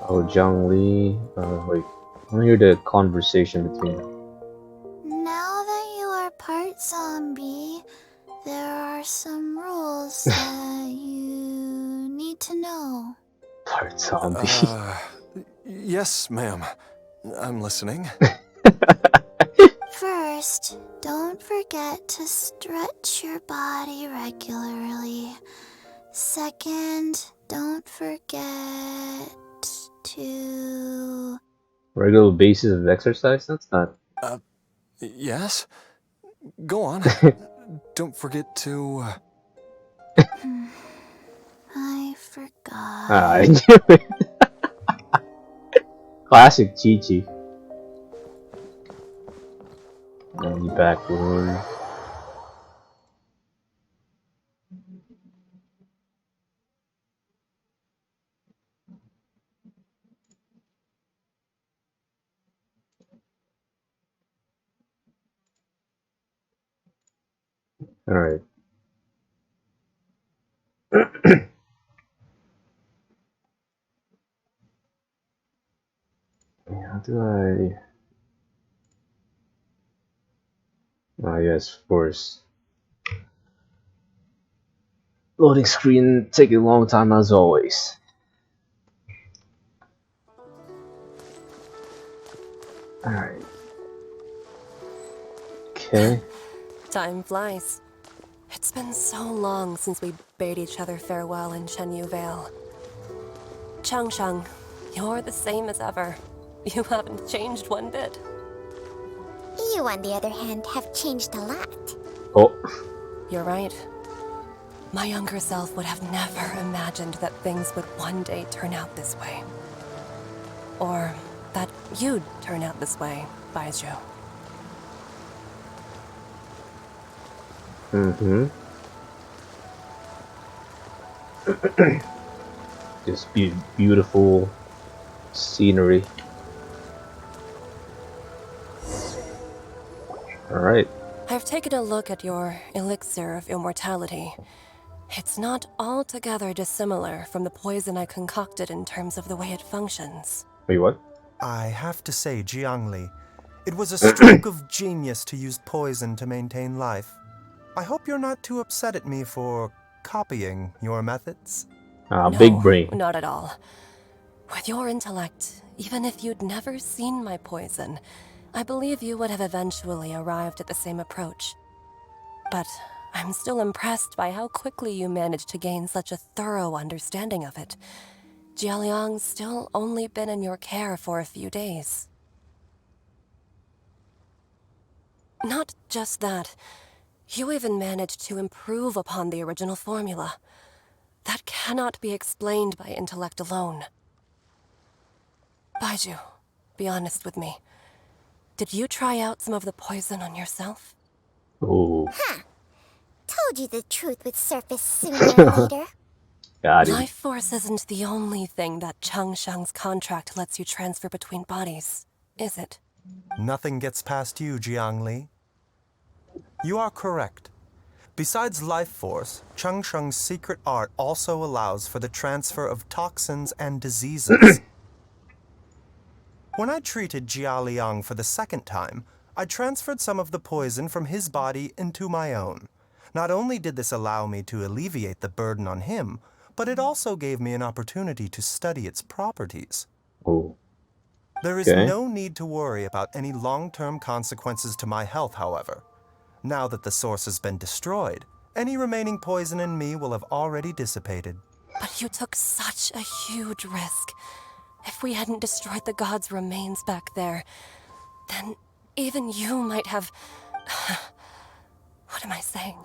[SPEAKER 1] Oh, Zhongli. Wait. I want to hear the conversation between them.
[SPEAKER 5] Now that you are part zombie, there are some rules that you need to know.
[SPEAKER 1] Part zombie.
[SPEAKER 3] Yes, ma'am. I'm listening.
[SPEAKER 5] First, don't forget to stretch your body regularly. Second, don't forget to...
[SPEAKER 1] Regular basis of exercise? That's not...
[SPEAKER 3] Yes? Go on. Don't forget to...
[SPEAKER 5] I forgot.
[SPEAKER 1] Ah, I knew it. Classic Chi-Chi. And backward. Alright. How do I... Ah, yes, of course. Loading screen taking a long time as always. Alright. Okay.
[SPEAKER 6] Time flies. It's been so long since we bade each other farewell in Chenyu Vale. Changsheng, you're the same as ever. You haven't changed one bit.
[SPEAKER 5] You, on the other hand, have changed a lot.
[SPEAKER 1] Oh.
[SPEAKER 6] You're right. My younger self would have never imagined that things would one day turn out this way. Or that you'd turn out this way, Baiju.
[SPEAKER 1] Mm-hmm. Just beautiful scenery. Alright.
[SPEAKER 6] I've taken a look at your elixir of immortality. It's not altogether dissimilar from the poison I concocted in terms of the way it functions.
[SPEAKER 1] Wait, what?
[SPEAKER 4] I have to say, Jiangli, it was a stroke of genius to use poison to maintain life. I hope you're not too upset at me for copying your methods.
[SPEAKER 1] Ah,
[SPEAKER 6] No,
[SPEAKER 1] big brain.
[SPEAKER 6] not at all. With your intellect, even if you'd never seen my poison, I believe you would have eventually arrived at the same approach. But I'm still impressed by how quickly you managed to gain such a thorough understanding of it. Jialiang's still only been in your care for a few days. Not just that, you even managed to improve upon the original formula. That cannot be explained by intellect alone. Baiju, be honest with me. Did you try out some of the poison on yourself?
[SPEAKER 1] Oh,
[SPEAKER 5] Told you the truth would surface sooner or later.
[SPEAKER 1] got him.
[SPEAKER 6] Life force isn't the only thing that Changshang's contract lets you transfer between bodies, is it?
[SPEAKER 4] Nothing gets past you, Jiangli. You are correct. Besides life force, Changsheng's secret art also allows for the transfer of toxins and diseases. When I treated Jia Liang for the second time, I transferred some of the poison from his body into my own. Not only did this allow me to alleviate the burden on him, but it also gave me an opportunity to study its properties.
[SPEAKER 1] Oh,
[SPEAKER 4] There is
[SPEAKER 1] okay.
[SPEAKER 4] no need to worry about any long-term consequences to my health, however. Now that the source has been destroyed, any remaining poison in me will have already dissipated.
[SPEAKER 6] But you took such a huge risk. If we hadn't destroyed the god's remains back there, then even you might have... What am I saying?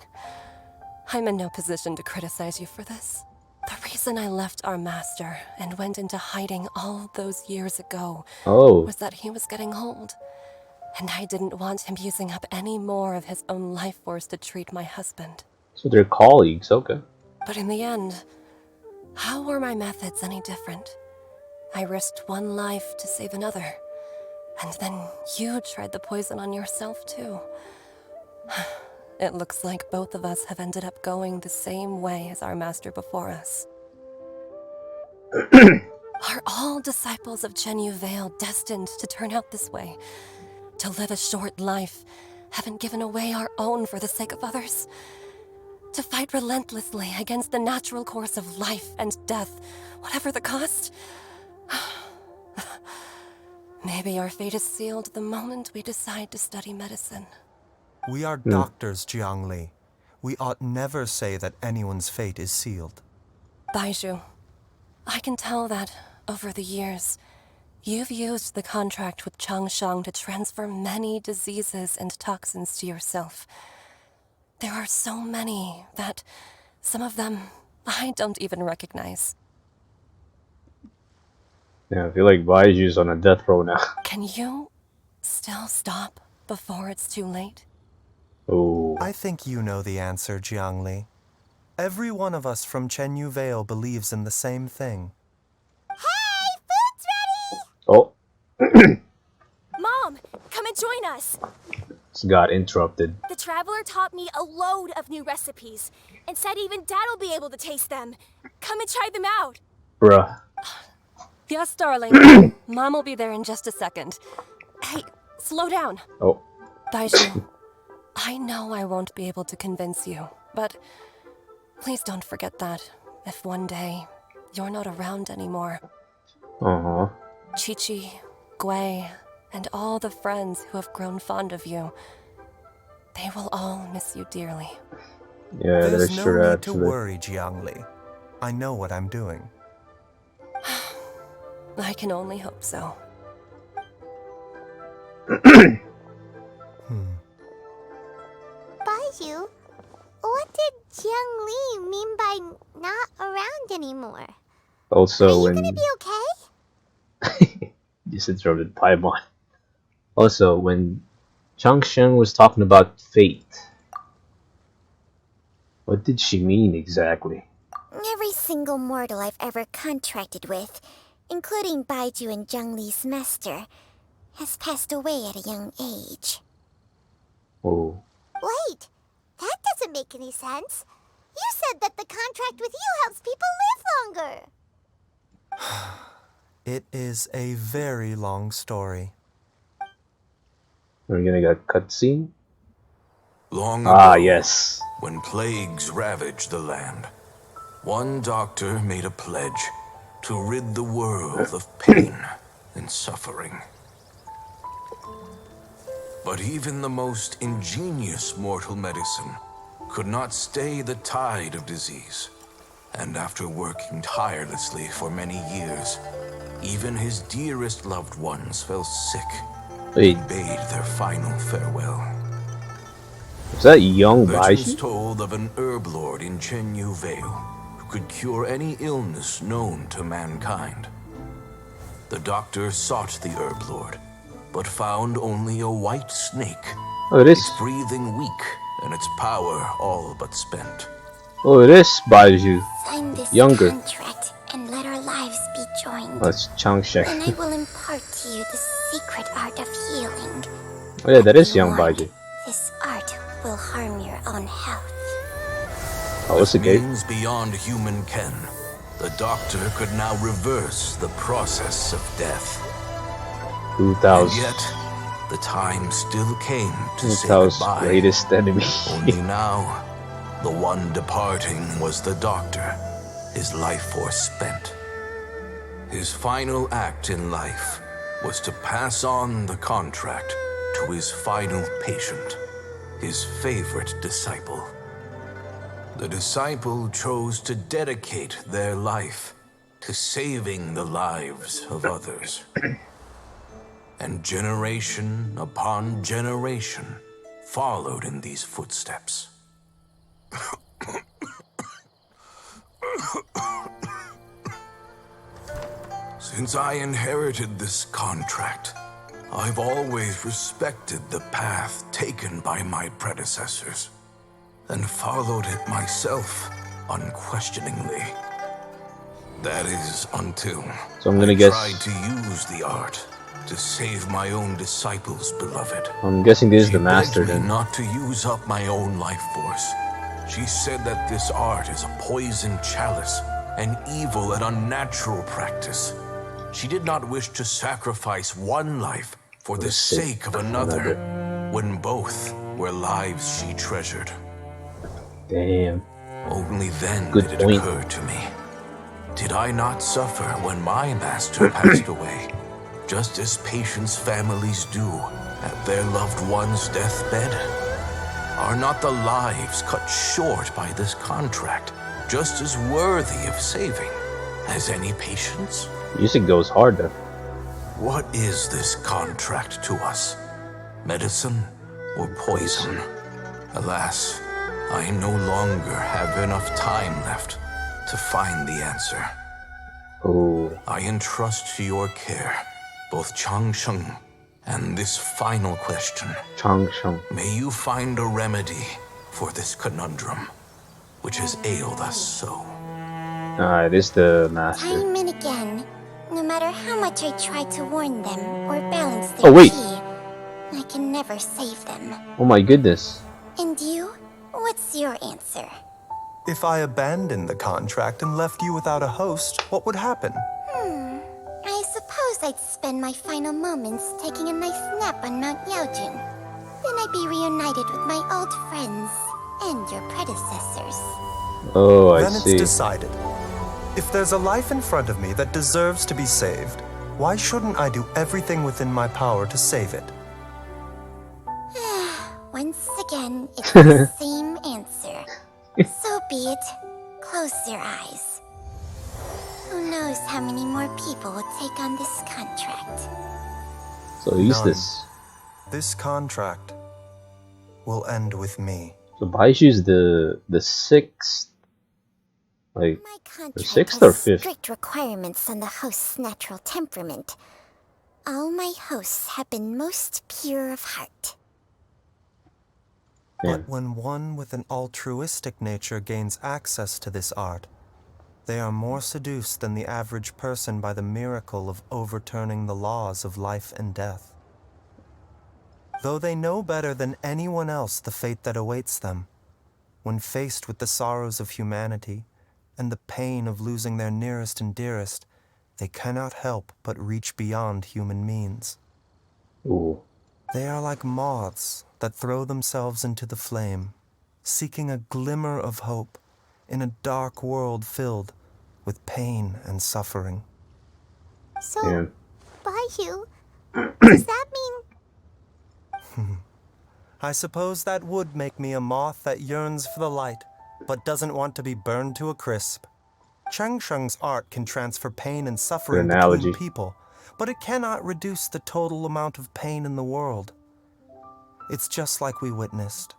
[SPEAKER 6] I'm in no position to criticize you for this. The reason I left our master and went into hiding all those years ago
[SPEAKER 1] Oh,
[SPEAKER 6] was that he was getting old. And I didn't want him using up any more of his own life force to treat my husband.
[SPEAKER 1] so they're colleagues. Okay.
[SPEAKER 6] But in the end, how were my methods any different? I risked one life to save another. And then you tried the poison on yourself too. It looks like both of us have ended up going the same way as our master before us. Are all disciples of Chenyu Vale destined to turn out this way? To live a short life, having given away our own for the sake of others? To fight relentlessly against the natural course of life and death, whatever the cost? Maybe our fate is sealed the moment we decide to study medicine.
[SPEAKER 4] We are doctors, Jiangli. We ought never say that anyone's fate is sealed.
[SPEAKER 6] Baiju, I can tell that, over the years, you've used the contract with Changshang to transfer many diseases and toxins to yourself. There are so many that, some of them, I don't even recognize.
[SPEAKER 1] Yeah, I feel like Baiju's on a death row now.
[SPEAKER 6] Can you still stop before it's too late?
[SPEAKER 1] Oh,
[SPEAKER 4] I think you know the answer, Jiangli. Every one of us from Chenyu Vale believes in the same thing.
[SPEAKER 5] Hey, food's ready!
[SPEAKER 1] oh,
[SPEAKER 7] Mom, come and join us.
[SPEAKER 1] it's got interrupted.
[SPEAKER 7] The Traveler taught me a load of new recipes and said even Dad'll be able to taste them. Come and try them out.
[SPEAKER 1] Bruh.
[SPEAKER 6] Yes, darling. Mom will be there in just a second. Hey, slow down.
[SPEAKER 1] Oh,
[SPEAKER 6] Baiju, I know I won't be able to convince you, but please don't forget that if one day you're not around anymore,
[SPEAKER 1] uh-huh.
[SPEAKER 6] Chi-Chi, Gui, and all the friends who have grown fond of you, they will all miss you dearly.
[SPEAKER 1] Yeah, that
[SPEAKER 4] There's
[SPEAKER 1] is
[SPEAKER 4] no
[SPEAKER 1] true,
[SPEAKER 4] need
[SPEAKER 1] actually.
[SPEAKER 4] to worry, Jiangli. I know what I'm doing.
[SPEAKER 6] I can only hope so.
[SPEAKER 5] Baiju, what did Jiang Li mean by not around anymore?
[SPEAKER 1] Also,
[SPEAKER 5] Are you
[SPEAKER 1] when
[SPEAKER 5] gonna be okay?
[SPEAKER 1] just interrupted Paimon. Also, when Changsheng was talking about fate, what did she mean exactly?
[SPEAKER 5] Every single mortal I've ever contracted with, including Baiju and Jiang Li's master, has passed away at a young age.
[SPEAKER 1] Oh,
[SPEAKER 5] Wait, that doesn't make any sense. You said that the contract with you helps people live longer.
[SPEAKER 4] It is a very long story.
[SPEAKER 1] we're gonna get a cutscene?
[SPEAKER 8] Long ago,
[SPEAKER 1] Ah, yes.
[SPEAKER 8] when plagues ravaged the land, one doctor made a pledge to rid the world of pain and suffering. But even the most ingenious mortal medicine could not stay the tide of disease, And after working tirelessly for many years, even his dearest loved ones fell sick
[SPEAKER 1] Wait,
[SPEAKER 8] and bade their final farewell.
[SPEAKER 1] is that young
[SPEAKER 8] Legends
[SPEAKER 1] Baiji?
[SPEAKER 8] told of an herb lord in Chenyu Vale who could cure any illness known to mankind. The doctor sought the herb lord, but found only a white snake,
[SPEAKER 1] Oh, it is.
[SPEAKER 8] its breathing weak and its power all but spent.
[SPEAKER 1] Oh, it is Baiju.
[SPEAKER 5] Sign this
[SPEAKER 1] Younger.
[SPEAKER 5] contract and let our lives be joined.
[SPEAKER 1] Oh, it's Changsheng.
[SPEAKER 5] And I will impart to you the secret art of healing.
[SPEAKER 1] Oh yeah, that
[SPEAKER 5] If
[SPEAKER 1] is
[SPEAKER 5] you
[SPEAKER 1] young
[SPEAKER 5] want,
[SPEAKER 1] Baiju.
[SPEAKER 5] This art will harm your own health.
[SPEAKER 1] Oh, what's the gate?
[SPEAKER 8] Means beyond human ken, the doctor could now reverse the process of death.
[SPEAKER 1] 2000.
[SPEAKER 8] And yet, the time still came to say
[SPEAKER 1] 2000's
[SPEAKER 8] goodbye.
[SPEAKER 1] greatest enemy.
[SPEAKER 8] Only now, the one departing was the doctor, his life force spent. His final act in life was to pass on the contract to his final patient, his favorite disciple. The disciple chose to dedicate their life to saving the lives of others. And generation upon generation followed in these footsteps. Since I inherited this contract, I've always respected the path taken by my predecessors and followed it myself unquestioningly. That is until
[SPEAKER 1] So I'm gonna
[SPEAKER 8] I
[SPEAKER 1] guess.
[SPEAKER 8] tried to use the art to save my own disciples, beloved.
[SPEAKER 1] I'm guessing this is the
[SPEAKER 8] She
[SPEAKER 1] master
[SPEAKER 8] begged me
[SPEAKER 1] then.
[SPEAKER 8] not to use up my own life force. She said that this art is a poison chalice, an evil and unnatural practice. She did not wish to sacrifice one life for the sake of another, when both were lives she treasured.
[SPEAKER 1] Damn.
[SPEAKER 8] Only then
[SPEAKER 1] Good
[SPEAKER 8] did it
[SPEAKER 1] point.
[SPEAKER 8] occur to me. Did I not suffer when my master passed away, just as patients' families do at their loved one's deathbed? Are not the lives cut short by this contract just as worthy of saving as any patients?
[SPEAKER 1] Music goes hard though.
[SPEAKER 8] What is this contract to us? Medicine or poison? Alas, I no longer have enough time left to find the answer.
[SPEAKER 1] Oh,
[SPEAKER 8] I entrust to your care both Changsheng and this final question.
[SPEAKER 1] Changsheng.
[SPEAKER 8] May you find a remedy for this conundrum, which has ailed us so.
[SPEAKER 1] Alright, this is the master.
[SPEAKER 5] Time and again, no matter how much I try to warn them or balance their
[SPEAKER 1] Oh, wait.
[SPEAKER 5] chi, I can never save them.
[SPEAKER 1] Oh my goodness.
[SPEAKER 5] And you? What's your answer?
[SPEAKER 4] If I abandoned the contract and left you without a host, what would happen?
[SPEAKER 5] I suppose I'd spend my final moments taking a nice nap on Mount Yaojin. Then I'd be reunited with my old friends and your predecessors.
[SPEAKER 1] Oh, I
[SPEAKER 4] Then it's
[SPEAKER 1] see.
[SPEAKER 4] decided. If there's a life in front of me that deserves to be saved, why shouldn't I do everything within my power to save it?
[SPEAKER 5] Once again, it's the same answer. So be it. Close your eyes. Who knows how many more people will take on this contract?
[SPEAKER 1] So he's
[SPEAKER 4] None.
[SPEAKER 1] this.
[SPEAKER 4] This contract will end with me.
[SPEAKER 1] So Baishu's the sixth. Like,
[SPEAKER 5] My contract
[SPEAKER 1] sixth or
[SPEAKER 5] has
[SPEAKER 1] fifth?
[SPEAKER 5] strict requirements on the host's natural temperament. All my hosts have been most pure of heart.
[SPEAKER 1] man.
[SPEAKER 4] But when one with an altruistic nature gains access to this art, they are more seduced than the average person by the miracle of overturning the laws of life and death. Though they know better than anyone else the fate that awaits them, when faced with the sorrows of humanity and the pain of losing their nearest and dearest, they cannot help but reach beyond human means.
[SPEAKER 1] Ooh.
[SPEAKER 4] They are like moths that throw themselves into the flame, seeking a glimmer of hope in a dark world filled with pain and suffering.
[SPEAKER 5] So,
[SPEAKER 1] Yeah.
[SPEAKER 5] Bayou, does that mean...
[SPEAKER 4] I suppose that would make me a moth that yearns for the light, but doesn't want to be burned to a crisp. Chang Sheng's art can transfer pain and
[SPEAKER 1] Good
[SPEAKER 4] suffering
[SPEAKER 1] analogy.
[SPEAKER 4] between people, but it cannot reduce the total amount of pain in the world. It's just like we witnessed.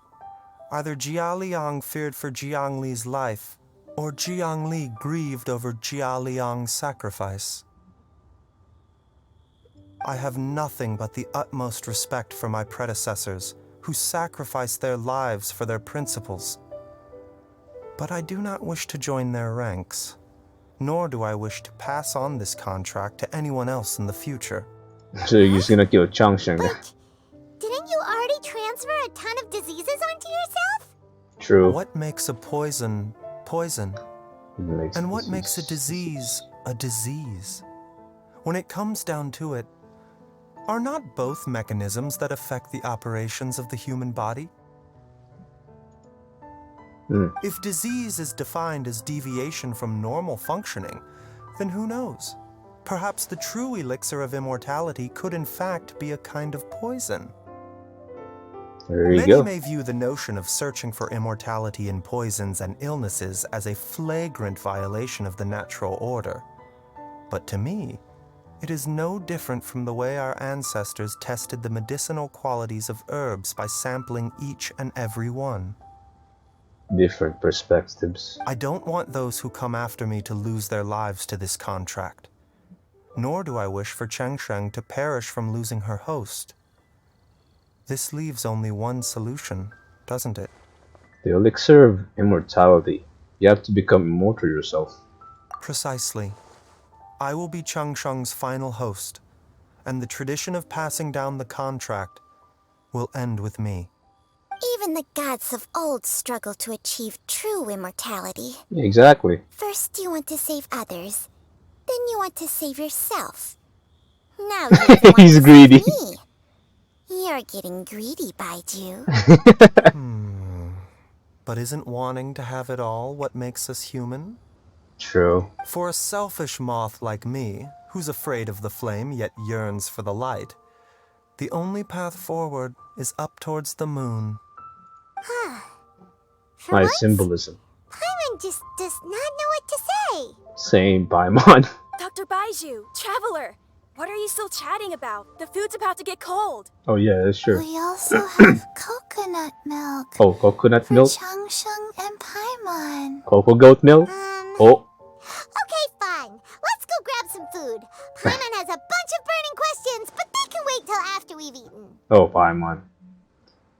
[SPEAKER 4] Either Jia Liang feared for Jiang Li's life, or Jiang Li grieved over Jia Liang's sacrifice. I have nothing but the utmost respect for my predecessors, who sacrificed their lives for their principles. But I do not wish to join their ranks, nor do I wish to pass on this contract to anyone else in the future.
[SPEAKER 1] So you're just gonna kill Changsheng.
[SPEAKER 5] But didn't you already transfer a ton of diseases onto yourself?
[SPEAKER 1] True.
[SPEAKER 4] What makes a poison poison? And what makes a disease a disease? When it comes down to it, are not both mechanisms that affect the operations of the human body? If disease is defined as deviation from normal functioning, then who knows? Perhaps the true elixir of immortality could in fact be a kind of poison.
[SPEAKER 1] There you
[SPEAKER 4] Many
[SPEAKER 1] go.
[SPEAKER 4] may view the notion of searching for immortality in poisons and illnesses as a flagrant violation of the natural order. But to me, it is no different from the way our ancestors tested the medicinal qualities of herbs by sampling each and every one.
[SPEAKER 1] Different perspectives.
[SPEAKER 4] I don't want those who come after me to lose their lives to this contract. Nor do I wish for Changsheng to perish from losing her host. This leaves only one solution, doesn't it?
[SPEAKER 1] The elixir of immortality. You have to become immortal yourself.
[SPEAKER 4] Precisely. I will be Changsheng's final host, and the tradition of passing down the contract will end with me.
[SPEAKER 5] Even the gods of old struggle to achieve true immortality.
[SPEAKER 1] Exactly.
[SPEAKER 5] First you want to save others, then you want to save yourself. Now you even want
[SPEAKER 1] He's
[SPEAKER 5] to
[SPEAKER 1] greedy.
[SPEAKER 5] save me. You're getting greedy, Baiju.
[SPEAKER 4] But isn't wanting to have it all what makes us human?
[SPEAKER 1] True.
[SPEAKER 4] For a selfish moth like me, who's afraid of the flame yet yearns for the light, the only path forward is up towards the moon.
[SPEAKER 5] For
[SPEAKER 1] Nice
[SPEAKER 5] once,
[SPEAKER 1] symbolism.
[SPEAKER 5] Paimon just does not know what to say.
[SPEAKER 1] Same, Paimon.
[SPEAKER 7] Dr. Baiju, Traveler, what are you still chatting about? The food's about to get cold.
[SPEAKER 1] Oh yeah, that's true.
[SPEAKER 5] We also have coconut milk
[SPEAKER 1] Oh, coconut
[SPEAKER 5] for
[SPEAKER 1] milk?
[SPEAKER 5] Changsheng and Paimon.
[SPEAKER 1] Cocoa goat milk? Oh,
[SPEAKER 5] Okay, fine. Let's go grab some food. Paimon has a bunch of burning questions, but they can wait till after we've eaten.
[SPEAKER 1] oh, Paimon.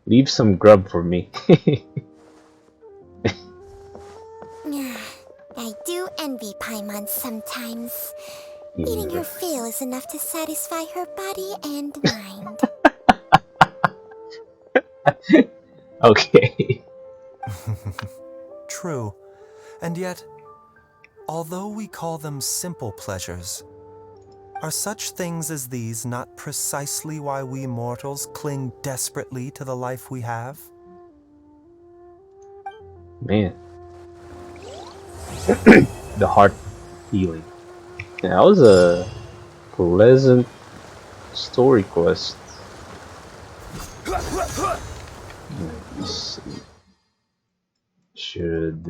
[SPEAKER 1] Leave some grub for me.
[SPEAKER 5] I do envy Paimon sometimes. Eating her fill is enough to satisfy her body and mind.
[SPEAKER 1] Okay.
[SPEAKER 4] True. And yet, although we call them simple pleasures, are such things as these not precisely why we mortals cling desperately to the life we have?
[SPEAKER 1] Man. The heart healing. Yeah, that was a pleasant story quest. Let's see. Should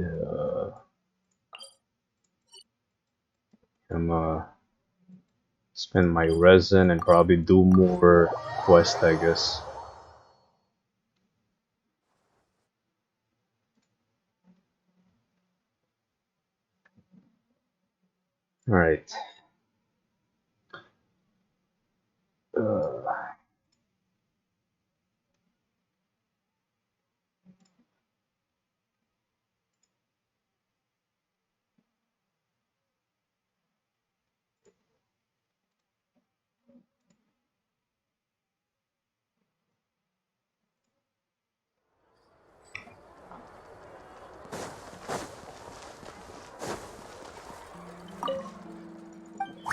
[SPEAKER 1] spend my resin and probably do more quests, I guess. Alright.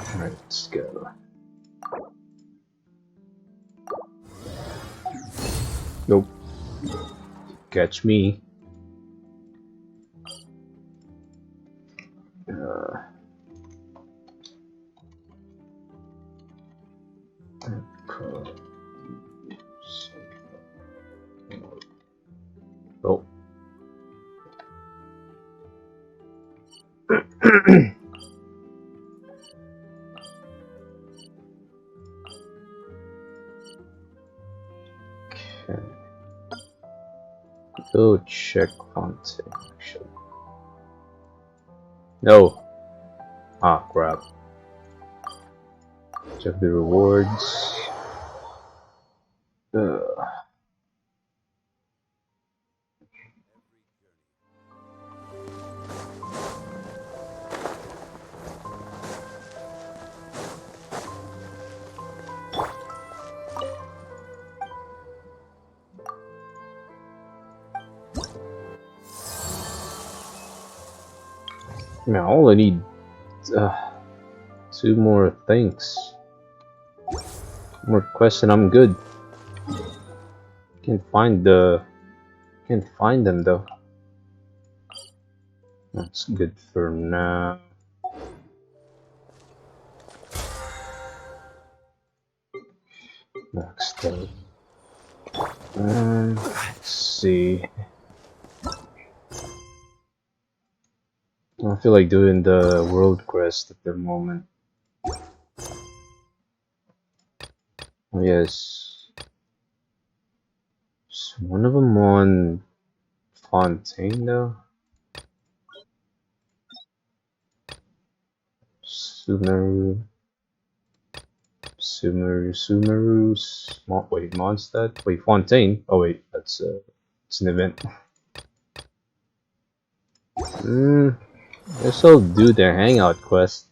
[SPEAKER 1] Alright, let's go. Nope. Catch me. Oh. Okay. Go check Fontaine, actually. No. Ah, crap. Check the rewards. Man, I only need 2 more things. More quests and I'm good. Can't find them though. That's good for now. Next up. Let's see. I don't feel like doing the world quest at the moment. Oh yes. Is one of them on Fontaine though? Wait, Mondstadt? Wait, Fontaine? Oh wait, that's it's an event. Guess I'll do their hangout quest.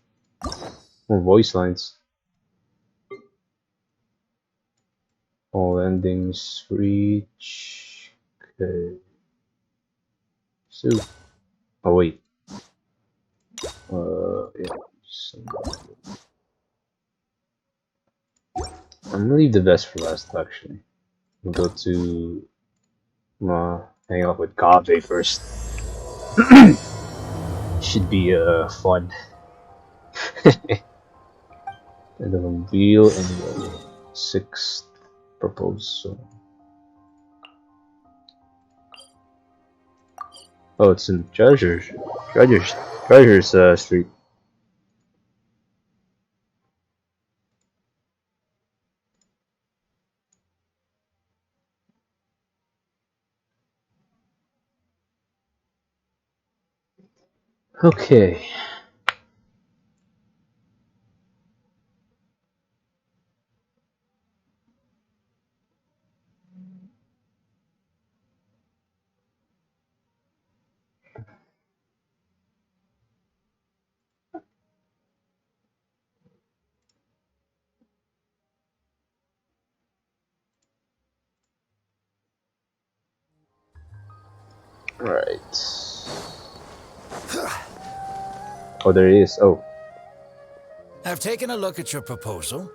[SPEAKER 1] More voice lines. All endings reach. Okay. So. Oh wait. Yeah. I'm gonna leave the best for last actually. We'll go to hang out with Gabe first. Should be fun. And the reveal and the 6th proposal. Oh, it's in Treasures Street. Okay. Right. Oh, there he is. Oh.
[SPEAKER 9] I've taken a look at your proposal.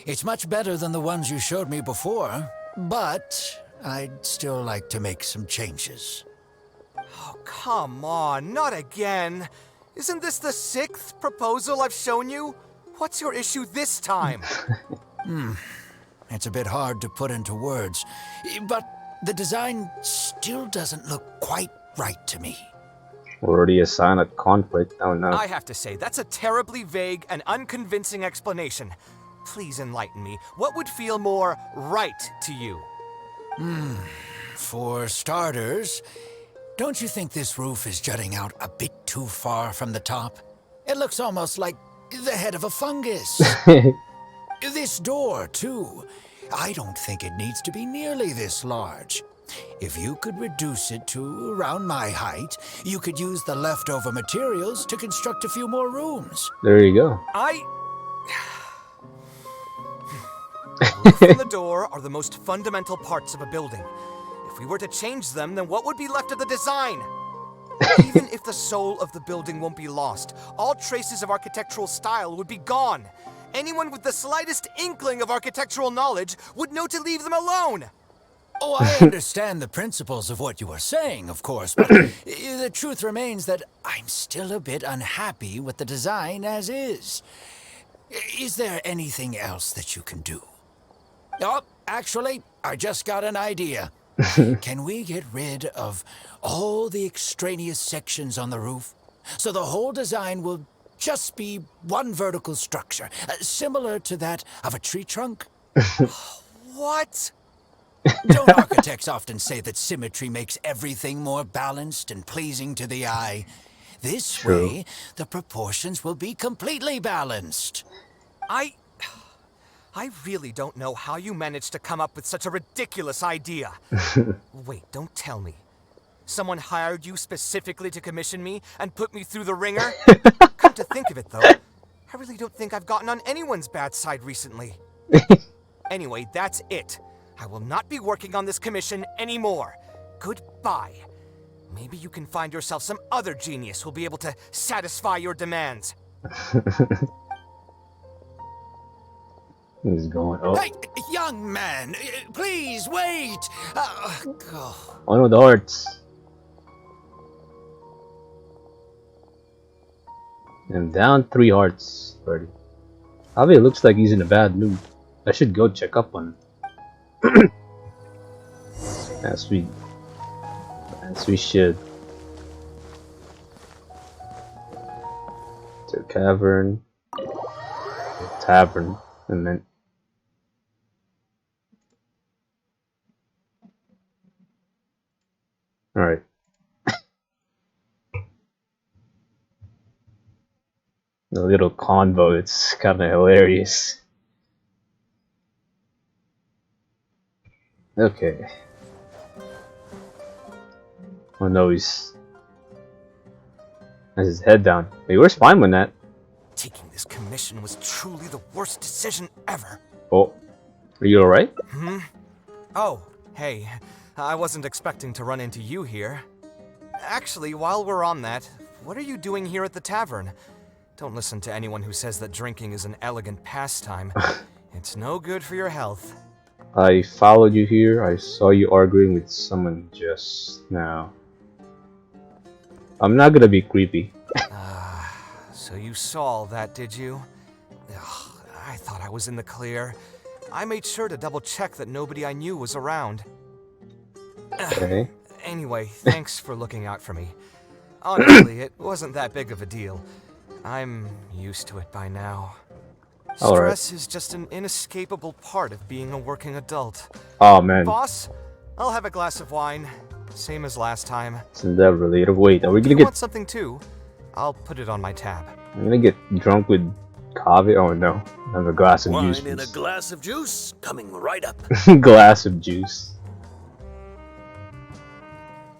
[SPEAKER 9] It's much better than the ones you showed me before, but I'd still like to make some changes.
[SPEAKER 4] Oh, come on, not again. Isn't this the 6th proposal I've shown you? What's your issue this time?
[SPEAKER 9] It's a bit hard to put into words, but the design still doesn't look quite right to me.
[SPEAKER 1] Already a sign of conflict. Oh no.
[SPEAKER 4] I have to say, that's a terribly vague and unconvincing explanation. Please enlighten me. What would feel more right to you?
[SPEAKER 9] For starters, don't you think this roof is jutting out a bit too far from the top? It looks almost like the head of a fungus. This door, too. I don't think it needs to be nearly this large. If you could reduce it to around my height, you could use the leftover materials to construct a few more rooms.
[SPEAKER 1] There you go.
[SPEAKER 4] The roof and the door are the most fundamental parts of a building. If we were to change them, then what would be left of the design? Even if the soul of the building won't be lost, all traces of architectural style would be gone. Anyone with the slightest inkling of architectural knowledge would know to leave them alone.
[SPEAKER 9] Oh, I understand the principles of what you are saying, of course, but the truth remains that I'm still a bit unhappy with the design as is. Is there anything else that you can do? Oh, actually, I just got an idea. Can we get rid of all the extraneous sections on the roof? So the whole design will just be one vertical structure, similar to that of a tree trunk.
[SPEAKER 3] What?
[SPEAKER 9] Don't architects often say that symmetry makes everything more balanced and pleasing to the eye? This
[SPEAKER 1] True.
[SPEAKER 9] way, the proportions will be completely balanced.
[SPEAKER 3] I really don't know how you managed to come up with such a ridiculous idea. Wait, don't tell me. Someone hired you specifically to commission me and put me through the ringer? Come to think of it, though, I really don't think I've gotten on anyone's bad side recently. Anyway, that's it. I will not be working on this commission anymore. Goodbye. Maybe you can find yourself some other genius who'll be able to satisfy your demands.
[SPEAKER 1] He's going up.
[SPEAKER 9] Hey, young man, please wait.
[SPEAKER 1] One with the hearts. And down 3 hearts. 30. Javi looks like he's in a bad mood. I should go check up on him. As we should. To cavern. Tavern. And then. Alright. The little convo, it's kind of hilarious. Okay. Oh no, he's... has his head down. Hey, where's Feynman at?
[SPEAKER 3] Taking this commission was truly the worst decision ever.
[SPEAKER 1] Oh. Are you alright?
[SPEAKER 3] Oh, hey. I wasn't expecting to run into you here. Actually, while we're on that, what are you doing here at the tavern? Don't listen to anyone who says that drinking is an elegant pastime. It's no good for your health.
[SPEAKER 1] I followed you here. I saw you arguing with someone just now. I'm not gonna be creepy.
[SPEAKER 3] So you saw all that, did you? Ugh, I thought I was in the clear. I made sure to double check that nobody I knew was around.
[SPEAKER 1] Okay.
[SPEAKER 3] Anyway, thanks for looking out for me. Honestly, it wasn't that big of a deal. I'm used to it by now. Stress is just an inescapable part of being a working adult.
[SPEAKER 1] Oh man.
[SPEAKER 3] Boss, I'll have a glass of wine. Same as last time.
[SPEAKER 1] Isn't that related? Wait, are we
[SPEAKER 3] If
[SPEAKER 1] gonna
[SPEAKER 3] you
[SPEAKER 1] get...
[SPEAKER 3] want something too, I'll put it on my tab.
[SPEAKER 1] I'm gonna get drunk with coffee? Oh no. I have a glass of juice.
[SPEAKER 10] Wine and a glass of juice coming right up.
[SPEAKER 1] Glass of juice.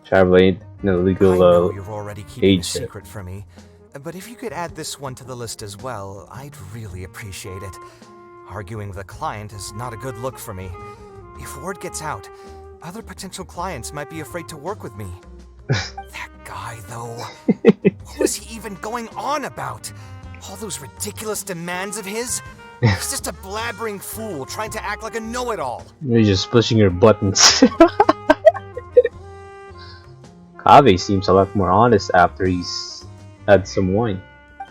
[SPEAKER 1] Travel ain't an illegal
[SPEAKER 3] I know you're already keeping a
[SPEAKER 1] age.
[SPEAKER 3] secret from me, but if you could add this one to the list as well, I'd really appreciate it. Arguing with a client is not a good look for me. If word gets out, other potential clients might be afraid to work with me. That guy, though. What was he even going on about? All those ridiculous demands of his? He's just a blabbering fool trying to act like a know-it-all.
[SPEAKER 1] You're just pushing your buttons. Kave seems a lot more honest after he's had some wine.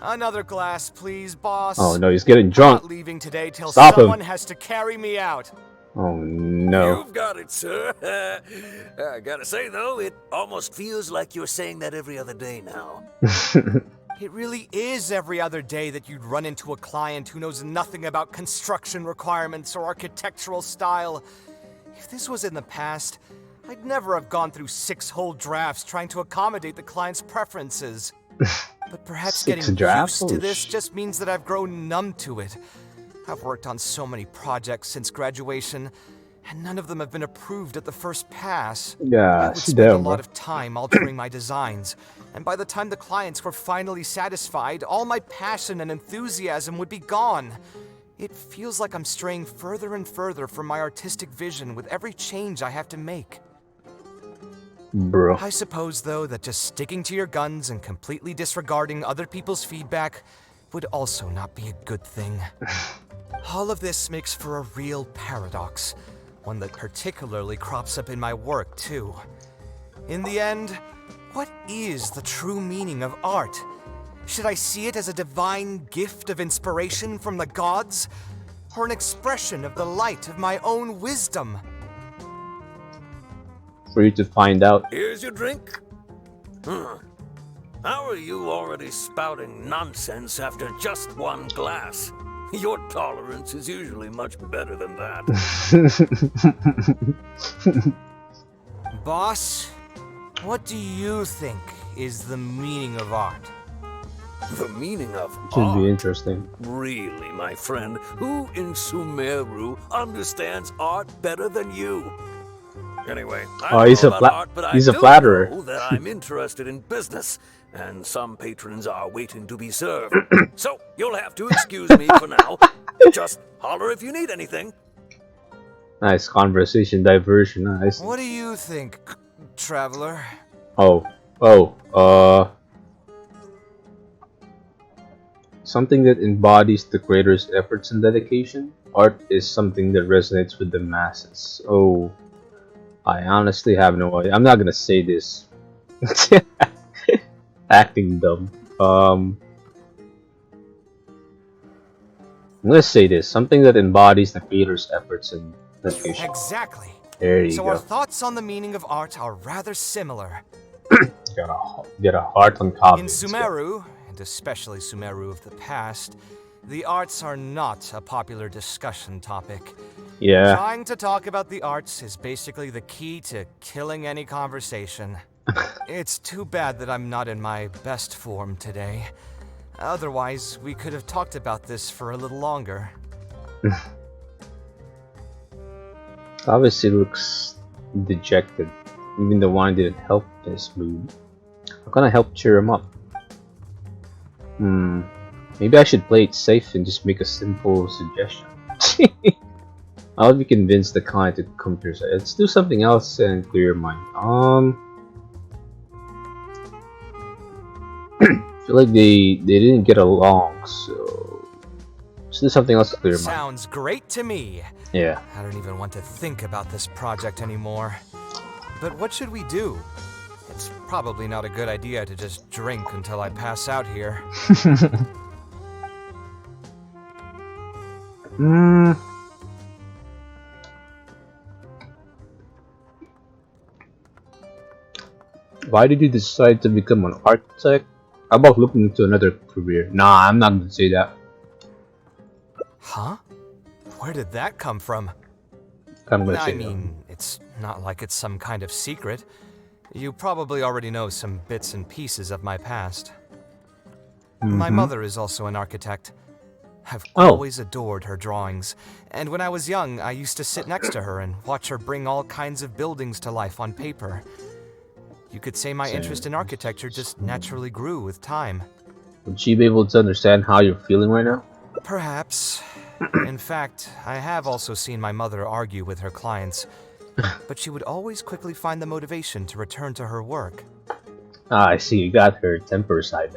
[SPEAKER 3] Another glass, please, boss.
[SPEAKER 1] Oh no, he's getting
[SPEAKER 3] I'm
[SPEAKER 1] drunk.
[SPEAKER 3] not leaving today till
[SPEAKER 1] Stop him.
[SPEAKER 3] someone has to carry me out.
[SPEAKER 1] Oh no.
[SPEAKER 10] You've got it, sir. I gotta say, though, it almost feels like you're saying that every other day now.
[SPEAKER 3] It really is every other day that you'd run into a client who knows nothing about construction requirements or architectural style. If this was in the past, I'd never have gone through 6 whole drafts trying to accommodate the client's preferences. But perhaps
[SPEAKER 1] 6
[SPEAKER 3] getting
[SPEAKER 1] drafts?
[SPEAKER 3] used to
[SPEAKER 1] Holy
[SPEAKER 3] this just means that I've grown numb to it. I've worked on so many projects since graduation, and none of them have been approved at the first pass. I
[SPEAKER 1] Yeah,
[SPEAKER 3] would spend a lot of time altering my designs, and by the time the clients were finally satisfied, all my passion and enthusiasm would be gone. It feels like I'm straying further and further from my artistic vision with every change I have to make.
[SPEAKER 1] bro.
[SPEAKER 3] I suppose, though, that just sticking to your guns and completely disregarding other people's feedback would also not be a good thing. All of this makes for a real paradox, one that particularly crops up in my work, too. In the end, what is the true meaning of art? Should I see it as a divine gift of inspiration from the gods, or an expression of the light of my own wisdom?
[SPEAKER 1] For you to find out.
[SPEAKER 10] Here's your drink. How are you already spouting nonsense after just one glass? Your tolerance is usually much better than that.
[SPEAKER 11] Boss, what do you think is the meaning of art?
[SPEAKER 10] The meaning of
[SPEAKER 1] Should
[SPEAKER 10] art?
[SPEAKER 1] be interesting.
[SPEAKER 10] Really, my friend, who in Sumeru understands art better than you? Anyway, I
[SPEAKER 1] Oh,
[SPEAKER 10] don't know about art, but I
[SPEAKER 1] he's a
[SPEAKER 10] do
[SPEAKER 1] flatterer.
[SPEAKER 10] know that I'm interested in business, and some patrons are waiting to be served. So, you'll have to excuse me for now. Just holler if you need anything.
[SPEAKER 1] Nice conversation diversion. Nice.
[SPEAKER 11] What do you think, traveler?
[SPEAKER 1] Oh, something that embodies the creator's efforts and dedication. Art is something that resonates with the masses. Oh, I honestly have no idea. I'm not gonna say this. Acting dumb. I'm gonna say this. Something that embodies the creator's efforts and dedication.
[SPEAKER 11] Exactly.
[SPEAKER 1] There you
[SPEAKER 11] So
[SPEAKER 1] go.
[SPEAKER 11] our thoughts on the meaning of art are rather similar.
[SPEAKER 1] Get a heart on copy.
[SPEAKER 11] In Sumeru, and especially Sumeru of the past, the arts are not a popular discussion topic.
[SPEAKER 1] Yeah.
[SPEAKER 11] Trying to talk about the arts is basically the key to killing any conversation. It's too bad that I'm not in my best form today. Otherwise, we could have talked about this for a little longer.
[SPEAKER 1] Obviously looks dejected. Even the wine didn't help his mood. I'm gonna help cheer him up. Maybe I should play it safe and just make a simple suggestion. I'll be convinced the client to come to your side. Let's do something else and clear your mind. I feel like they didn't get along, so let's do something else to clear your mind.
[SPEAKER 11] Sounds great to me.
[SPEAKER 1] Yeah.
[SPEAKER 11] I don't even want to think about this project anymore. But what should we do? It's probably not a good idea to just drink until I pass out here.
[SPEAKER 1] Why did you decide to become an architect? How about looking into another career? Nah, I'm not gonna say that.
[SPEAKER 11] Huh? Where did that come from?
[SPEAKER 1] I'm gonna
[SPEAKER 11] I
[SPEAKER 1] say
[SPEAKER 11] mean, it's not like it's some kind of secret. You probably already know some bits and pieces of my past. My mother is also an architect. I've always adored her drawings, and when I was young, I used to sit next to her and watch her bring all kinds of buildings to life on paper. You could say my interest in architecture just naturally grew with time.
[SPEAKER 1] Would she be able to understand how you're feeling right now?
[SPEAKER 11] Perhaps. In fact, I have also seen my mother argue with her clients, but she would always quickly find the motivation to return to her work.
[SPEAKER 1] Ah, I see. You got her temper side.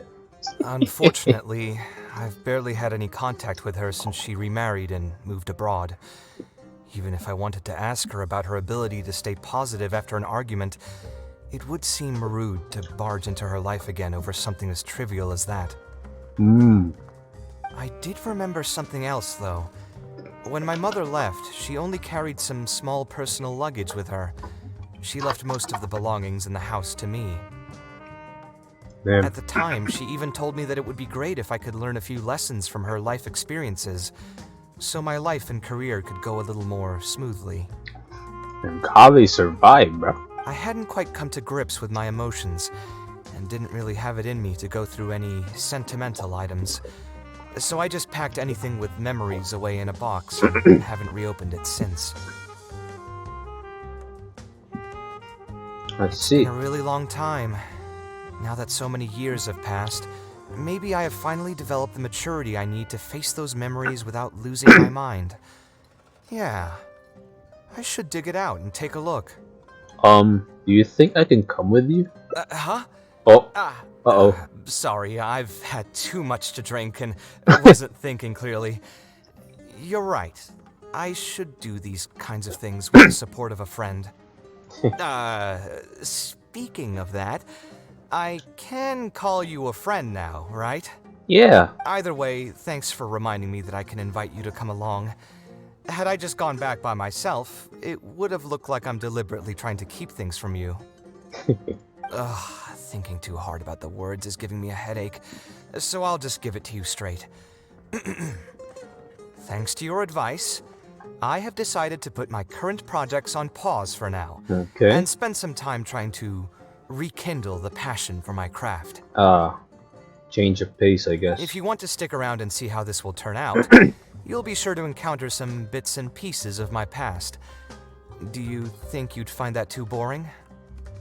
[SPEAKER 11] Unfortunately, I've barely had any contact with her since she remarried and moved abroad. Even if I wanted to ask her about her ability to stay positive after an argument, it would seem rude to barge into her life again over something as trivial as that. I did remember something else, though. When my mother left, she only carried some small personal luggage with her. She left most of the belongings in the house to me.
[SPEAKER 1] Damn.
[SPEAKER 11] At the time, she even told me that it would be great if I could learn a few lessons from her life experiences, so my life and career could go a little more smoothly.
[SPEAKER 1] And Kaveh survived, bro.
[SPEAKER 11] I hadn't quite come to grips with my emotions, and didn't really have it in me to go through any sentimental items. So I just packed anything with memories away in a box and haven't reopened it since.
[SPEAKER 1] Let's see.
[SPEAKER 11] It's been a really long time. Now that so many years have passed, maybe I have finally developed the maturity I need to face those memories without losing my mind. Yeah, I should dig it out and take a look.
[SPEAKER 1] Do you think I can come with you?
[SPEAKER 11] Huh?
[SPEAKER 1] Oh. Uh-oh.
[SPEAKER 11] Sorry, I've had too much to drink and wasn't thinking clearly. You're right. I should do these kinds of things with the support of a friend. Speaking of that, I can call you a friend now, right?
[SPEAKER 1] Yeah.
[SPEAKER 11] Either way, thanks for reminding me that I can invite you to come along. Had I just gone back by myself, it would have looked like I'm deliberately trying to keep things from you. thinking too hard about the words is giving me a headache, so I'll just give it to you straight. Thanks to your advice, I have decided to put my current projects on pause for now,
[SPEAKER 1] Okay.
[SPEAKER 11] and spend some time trying to rekindle the passion for my craft.
[SPEAKER 1] Change of pace, I guess.
[SPEAKER 11] If you want to stick around and see how this will turn out, you'll be sure to encounter some bits and pieces of my past. Do you think you'd find that too boring?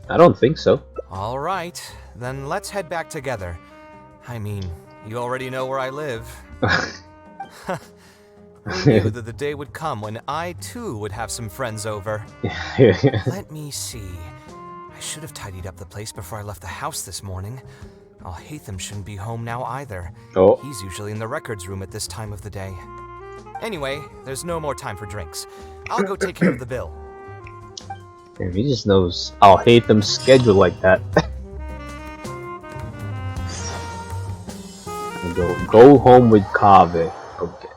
[SPEAKER 1] I don't think so.
[SPEAKER 11] All right, then let's head back together. I mean, you already know where I live. Who knew that the day would come when I too would have some friends over? Let me see. I should have tidied up the place before I left the house this morning. Hatham shouldn't be home now either.
[SPEAKER 1] Oh.
[SPEAKER 11] He's usually in the records room at this time of the day. Anyway, there's no more time for drinks. I'll go take care of the bill.
[SPEAKER 1] Damn, he just knows I'll hate them schedule like that. Go home with Kaveh. Okay.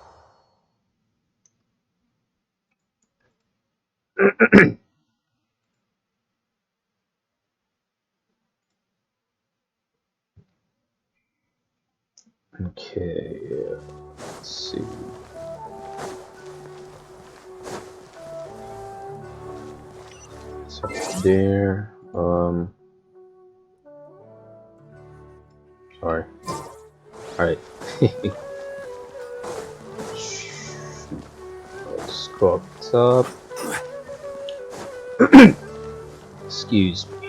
[SPEAKER 1] Okay, let's see. So there, sorry. Alright. Let's go up top. Excuse me.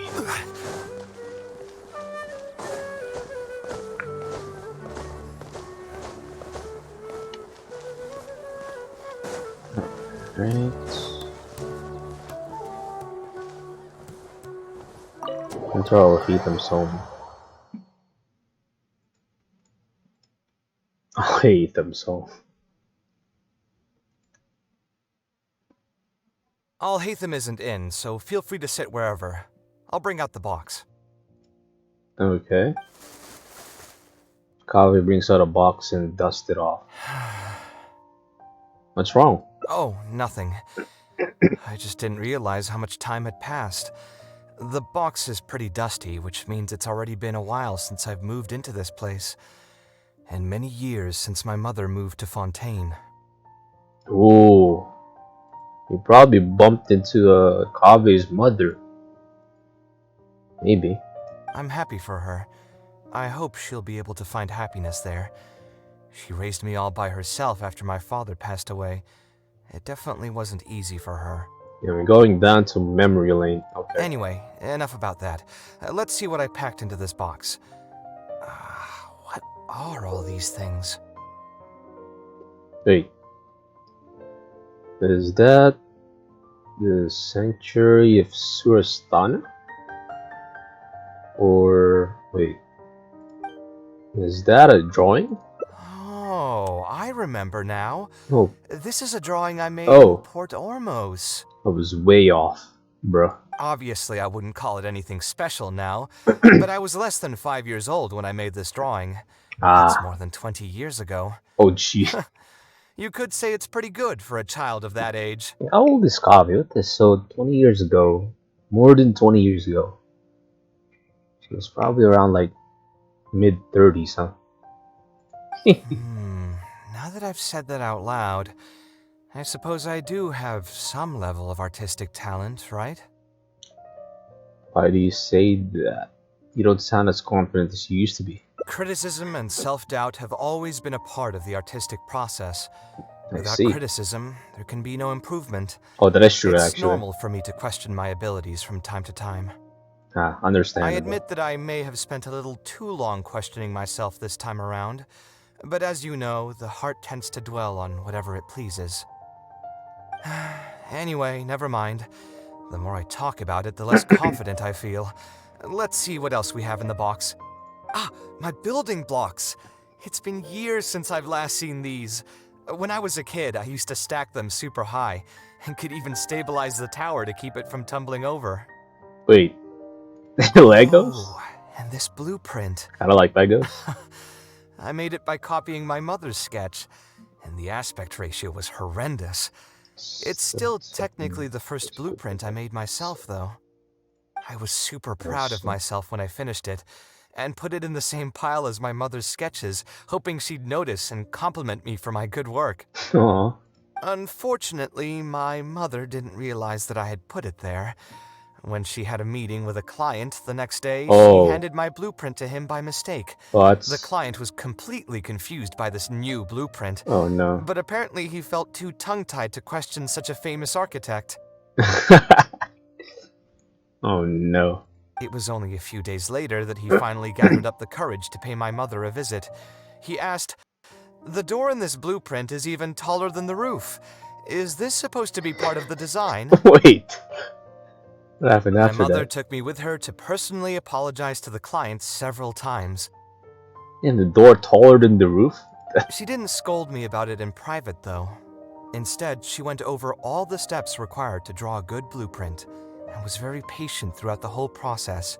[SPEAKER 1] Right. Until I'll hate them so. I'll hate them so.
[SPEAKER 11] Hatham isn't in, so feel free to sit wherever. I'll bring out the box.
[SPEAKER 1] Okay. Kaveh brings out a box and dusts it off. What's wrong?
[SPEAKER 11] Oh, nothing. I just didn't realize how much time had passed. The box is pretty dusty, which means it's already been a while since I've moved into this place. And many years since my mother moved to Fontaine.
[SPEAKER 1] Ooh. You probably bumped into Kaveh's mother. Maybe.
[SPEAKER 11] I'm happy for her. I hope she'll be able to find happiness there. She raised me all by herself after my father passed away. It definitely wasn't easy for her.
[SPEAKER 1] Yeah, we're going down to memory lane. Okay.
[SPEAKER 11] Anyway, enough about that. Let's see what I packed into this box. What are all these things?
[SPEAKER 1] Wait. Is that the Sanctuary of Surastana? Or wait. Is that a drawing?
[SPEAKER 11] Oh, I remember now.
[SPEAKER 1] Oh.
[SPEAKER 11] This is a drawing I made
[SPEAKER 1] in
[SPEAKER 11] Port Ormos.
[SPEAKER 1] I was way off, bruh.
[SPEAKER 11] Obviously, I wouldn't call it anything special now, but I was less than 5 years old when I made this drawing. That's more than 20 years ago.
[SPEAKER 1] Oh, gee.
[SPEAKER 11] You could say it's pretty good for a child of that age.
[SPEAKER 1] How old is Kaveh? What this? So 20 years ago, more than 20 years ago. She was probably around like mid-30s, huh?
[SPEAKER 11] Now that I've said that out loud, I suppose I do have some level of artistic talent, right?
[SPEAKER 1] Why do you say that? You don't sound as confident as you used to be.
[SPEAKER 11] Criticism and self-doubt have always been a part of the artistic process. Without criticism, there can be no improvement.
[SPEAKER 1] Oh, that is true,
[SPEAKER 11] it's
[SPEAKER 1] actually.
[SPEAKER 11] It's normal for me to question my abilities from time to time.
[SPEAKER 1] Understandable.
[SPEAKER 11] I admit that I may have spent a little too long questioning myself this time around, but as you know, the heart tends to dwell on whatever it pleases. Anyway, never mind. The more I talk about it, the less confident I feel. Let's see what else we have in the box. My building blocks! It's been years since I've last seen these. When I was a kid, I used to stack them super high, and could even stabilize the tower to keep it from tumbling over.
[SPEAKER 1] Wait. Legos?
[SPEAKER 11] Oh, and this blueprint.
[SPEAKER 1] Kinda like Legos?
[SPEAKER 11] I made it by copying my mother's sketch, and the aspect ratio was horrendous. It's still technically the first blueprint I made myself, though. I was super proud of
[SPEAKER 1] Awesome.
[SPEAKER 11] myself when I finished it, and put it in the same pile as my mother's sketches, hoping she'd notice and compliment me for my good work.
[SPEAKER 1] Aw.
[SPEAKER 11] Unfortunately, my mother didn't realize that I had put it there. When she had a meeting with a client the next day, she
[SPEAKER 1] Oh.
[SPEAKER 11] handed my blueprint to him by mistake.
[SPEAKER 1] Well,
[SPEAKER 11] The client was completely confused by this new blueprint,
[SPEAKER 1] Oh no.
[SPEAKER 11] but apparently he felt too tongue-tied to question such a famous architect.
[SPEAKER 1] Oh no.
[SPEAKER 11] It was only a few days later that he finally gathered up the courage to pay my mother a visit. He asked, "The door in this blueprint is even taller than the roof. Is this supposed to be part of the design?"
[SPEAKER 1] Wait. What happened
[SPEAKER 11] My
[SPEAKER 1] after
[SPEAKER 11] mother
[SPEAKER 1] that?
[SPEAKER 11] took me with her to personally apologize to the client several times.
[SPEAKER 1] And the door taller than the roof?
[SPEAKER 11] She didn't scold me about it in private, though. Instead, she went over all the steps required to draw a good blueprint and was very patient throughout the whole process.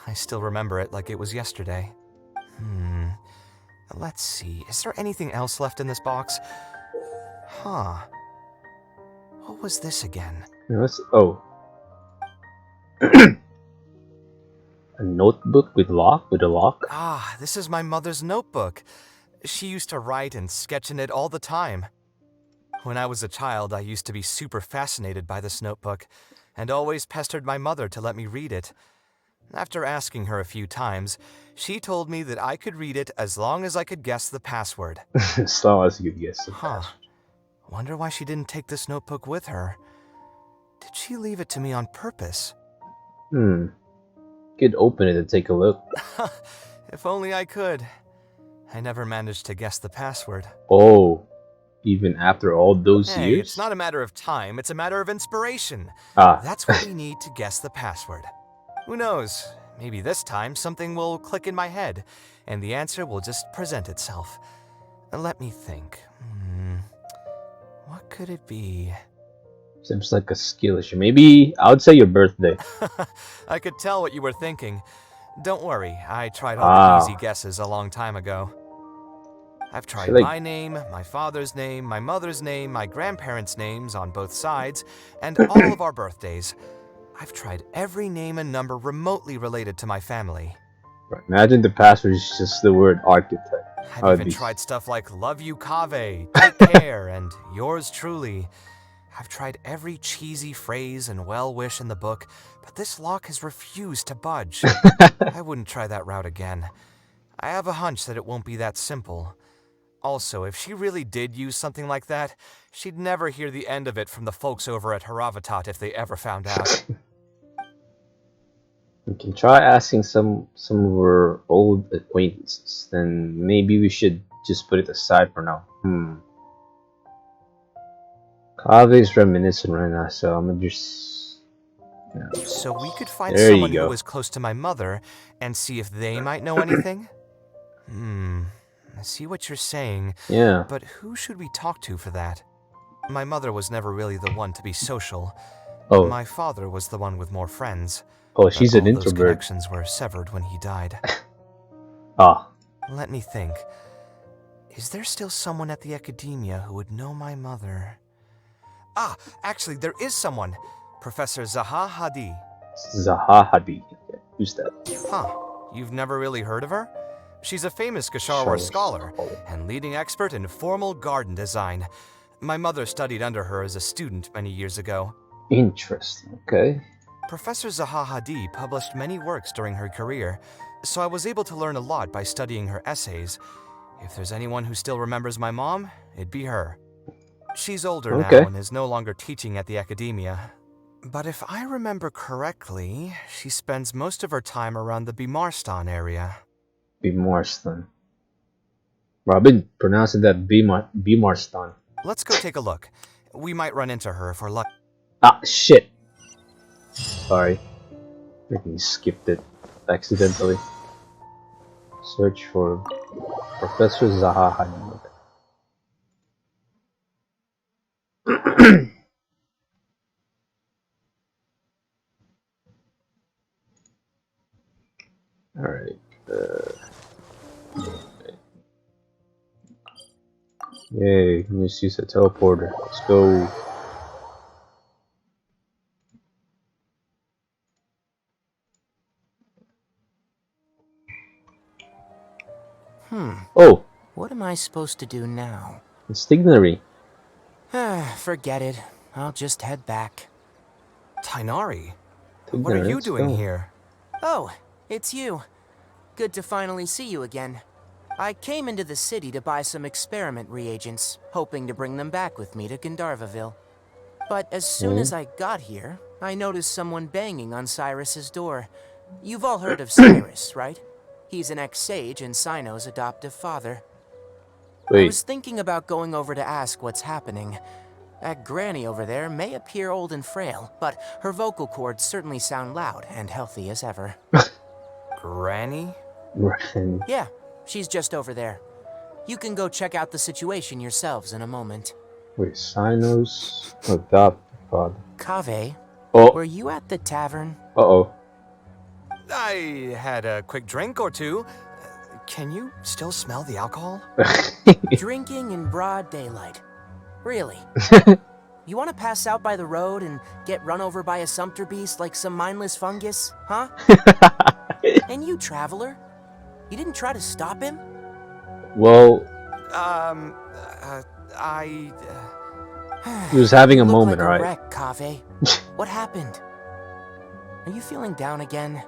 [SPEAKER 11] I still remember it like it was yesterday. Let's see, is there anything else left in this box? Huh. What was this again?
[SPEAKER 1] Oh. A notebook with a lock?
[SPEAKER 11] Ah, this is my mother's notebook. She used to write and sketch in it all the time. When I was a child, I used to be super fascinated by this notebook, and always pestered my mother to let me read it. After asking her a few times, she told me that I could read it as long as I could guess the password.
[SPEAKER 1] As long as you could guess the
[SPEAKER 11] Huh.
[SPEAKER 1] password.
[SPEAKER 11] Wonder why she didn't take this notebook with her. Did she leave it to me on purpose?
[SPEAKER 1] Could open it and take a look.
[SPEAKER 11] If only I could. I never managed to guess the password.
[SPEAKER 1] Oh. Even after all those
[SPEAKER 11] Hey,
[SPEAKER 1] years?
[SPEAKER 11] it's not a matter of time, it's a matter of inspiration.
[SPEAKER 1] Ah.
[SPEAKER 11] That's what we need to guess the password. Who knows? Maybe this time something will click in my head, and the answer will just present itself. Let me think. What could it be?
[SPEAKER 1] Seems like a skill issue. Maybe I would say your birthday.
[SPEAKER 11] I could tell what you were thinking. Don't worry, I tried all the easy guesses a long time ago. I've tried my name, my father's name, my mother's name, my grandparents' names on both sides, and all of our birthdays. I've tried every name and number remotely related to my family.
[SPEAKER 1] Right. Imagine the password is just the word architect.
[SPEAKER 11] I've even tried stuff like "Love you, Kaveh," "Take care," and "Yours truly." I've tried every cheesy phrase and well-wish in the book, but this lock has refused to budge. I wouldn't try that route again. I have a hunch that it won't be that simple. Also, if she really did use something like that, she'd never hear the end of it from the folks over at Haravatat if they ever found out.
[SPEAKER 1] We can try asking some of our old acquaintances. Then maybe we should just put it aside for now. Kave's reminiscent right now, so I'm gonna just... Yeah.
[SPEAKER 11] So we could find
[SPEAKER 1] There
[SPEAKER 11] someone
[SPEAKER 1] you
[SPEAKER 11] who
[SPEAKER 1] go.
[SPEAKER 11] was close to my mother and see if they might know anything? I see what you're saying.
[SPEAKER 1] Yeah.
[SPEAKER 11] But who should we talk to for that? My mother was never really the one to be social.
[SPEAKER 1] Oh.
[SPEAKER 11] My father was the one with more friends.
[SPEAKER 1] Oh, she's
[SPEAKER 11] but
[SPEAKER 1] an
[SPEAKER 11] all those
[SPEAKER 1] introvert.
[SPEAKER 11] connections were severed when he died.
[SPEAKER 1] Ah.
[SPEAKER 11] Let me think. Is there still someone at the academia who would know my mother? Ah, actually, there is someone. Professor Zaha Hadi.
[SPEAKER 1] Zaha Hadid. Okay. Who's that?
[SPEAKER 11] Huh. You've never really heard of her? She's a famous Gashawar scholar and leading expert in formal garden design. My mother studied under her as a student many years ago.
[SPEAKER 1] Interesting. Okay.
[SPEAKER 11] Professor Zaha Hadi published many works during her career, so I was able to learn a lot by studying her essays. If there's anyone who still remembers my mom, it'd be her. She's older now and is no longer teaching at the academia. But if I remember correctly, she spends most of her time around the Bimarstan area.
[SPEAKER 1] Bimarstan. Well, I've been pronouncing that Bimarstan.
[SPEAKER 11] Let's go take a look. We might run into her if we're lucky.
[SPEAKER 1] Ah, shit. Sorry. I think skipped it accidentally. Search for Professor Zaha Hadid. Alright. Yay, let's use a teleporter. Let's go.
[SPEAKER 12] What am I supposed to do now?
[SPEAKER 1] Stignery.
[SPEAKER 12] Forget it. I'll just head back.
[SPEAKER 11] Tainari, what
[SPEAKER 1] Stignery,
[SPEAKER 11] are you
[SPEAKER 1] let's
[SPEAKER 11] doing
[SPEAKER 1] go.
[SPEAKER 11] here?
[SPEAKER 12] Oh, it's you. Good to finally see you again. I came into the city to buy some experiment reagents, hoping to bring them back with me to Gandharvaville. But as soon as I got here, I noticed someone banging on Cyrus's door. You've all heard of Cyrus, right? He's an ex-sage and Cyno's adoptive father. I
[SPEAKER 1] Wait.
[SPEAKER 12] was thinking about going over to ask what's happening. That granny over there may appear old and frail, but her vocal cords certainly sound loud and healthy as ever.
[SPEAKER 11] Granny?
[SPEAKER 1] Granny.
[SPEAKER 12] Yeah, she's just over there. You can go check out the situation yourselves in a moment.
[SPEAKER 1] Wait, Cyno's adopted father.
[SPEAKER 12] Kaveh,
[SPEAKER 1] Oh.
[SPEAKER 12] were you at the tavern?
[SPEAKER 1] Uh-oh.
[SPEAKER 11] I had a quick drink or two. Can you still smell the alcohol?
[SPEAKER 12] Drinking in broad daylight. Really? You want to pass out by the road and get run over by a sumpter beast like some mindless fungus, huh? And you, traveler? You didn't try to stop him?
[SPEAKER 1] Well, he was having a
[SPEAKER 12] You look
[SPEAKER 1] moment,
[SPEAKER 12] like a
[SPEAKER 1] right?
[SPEAKER 12] wreck, Kaveh. What happened? Are you feeling down again?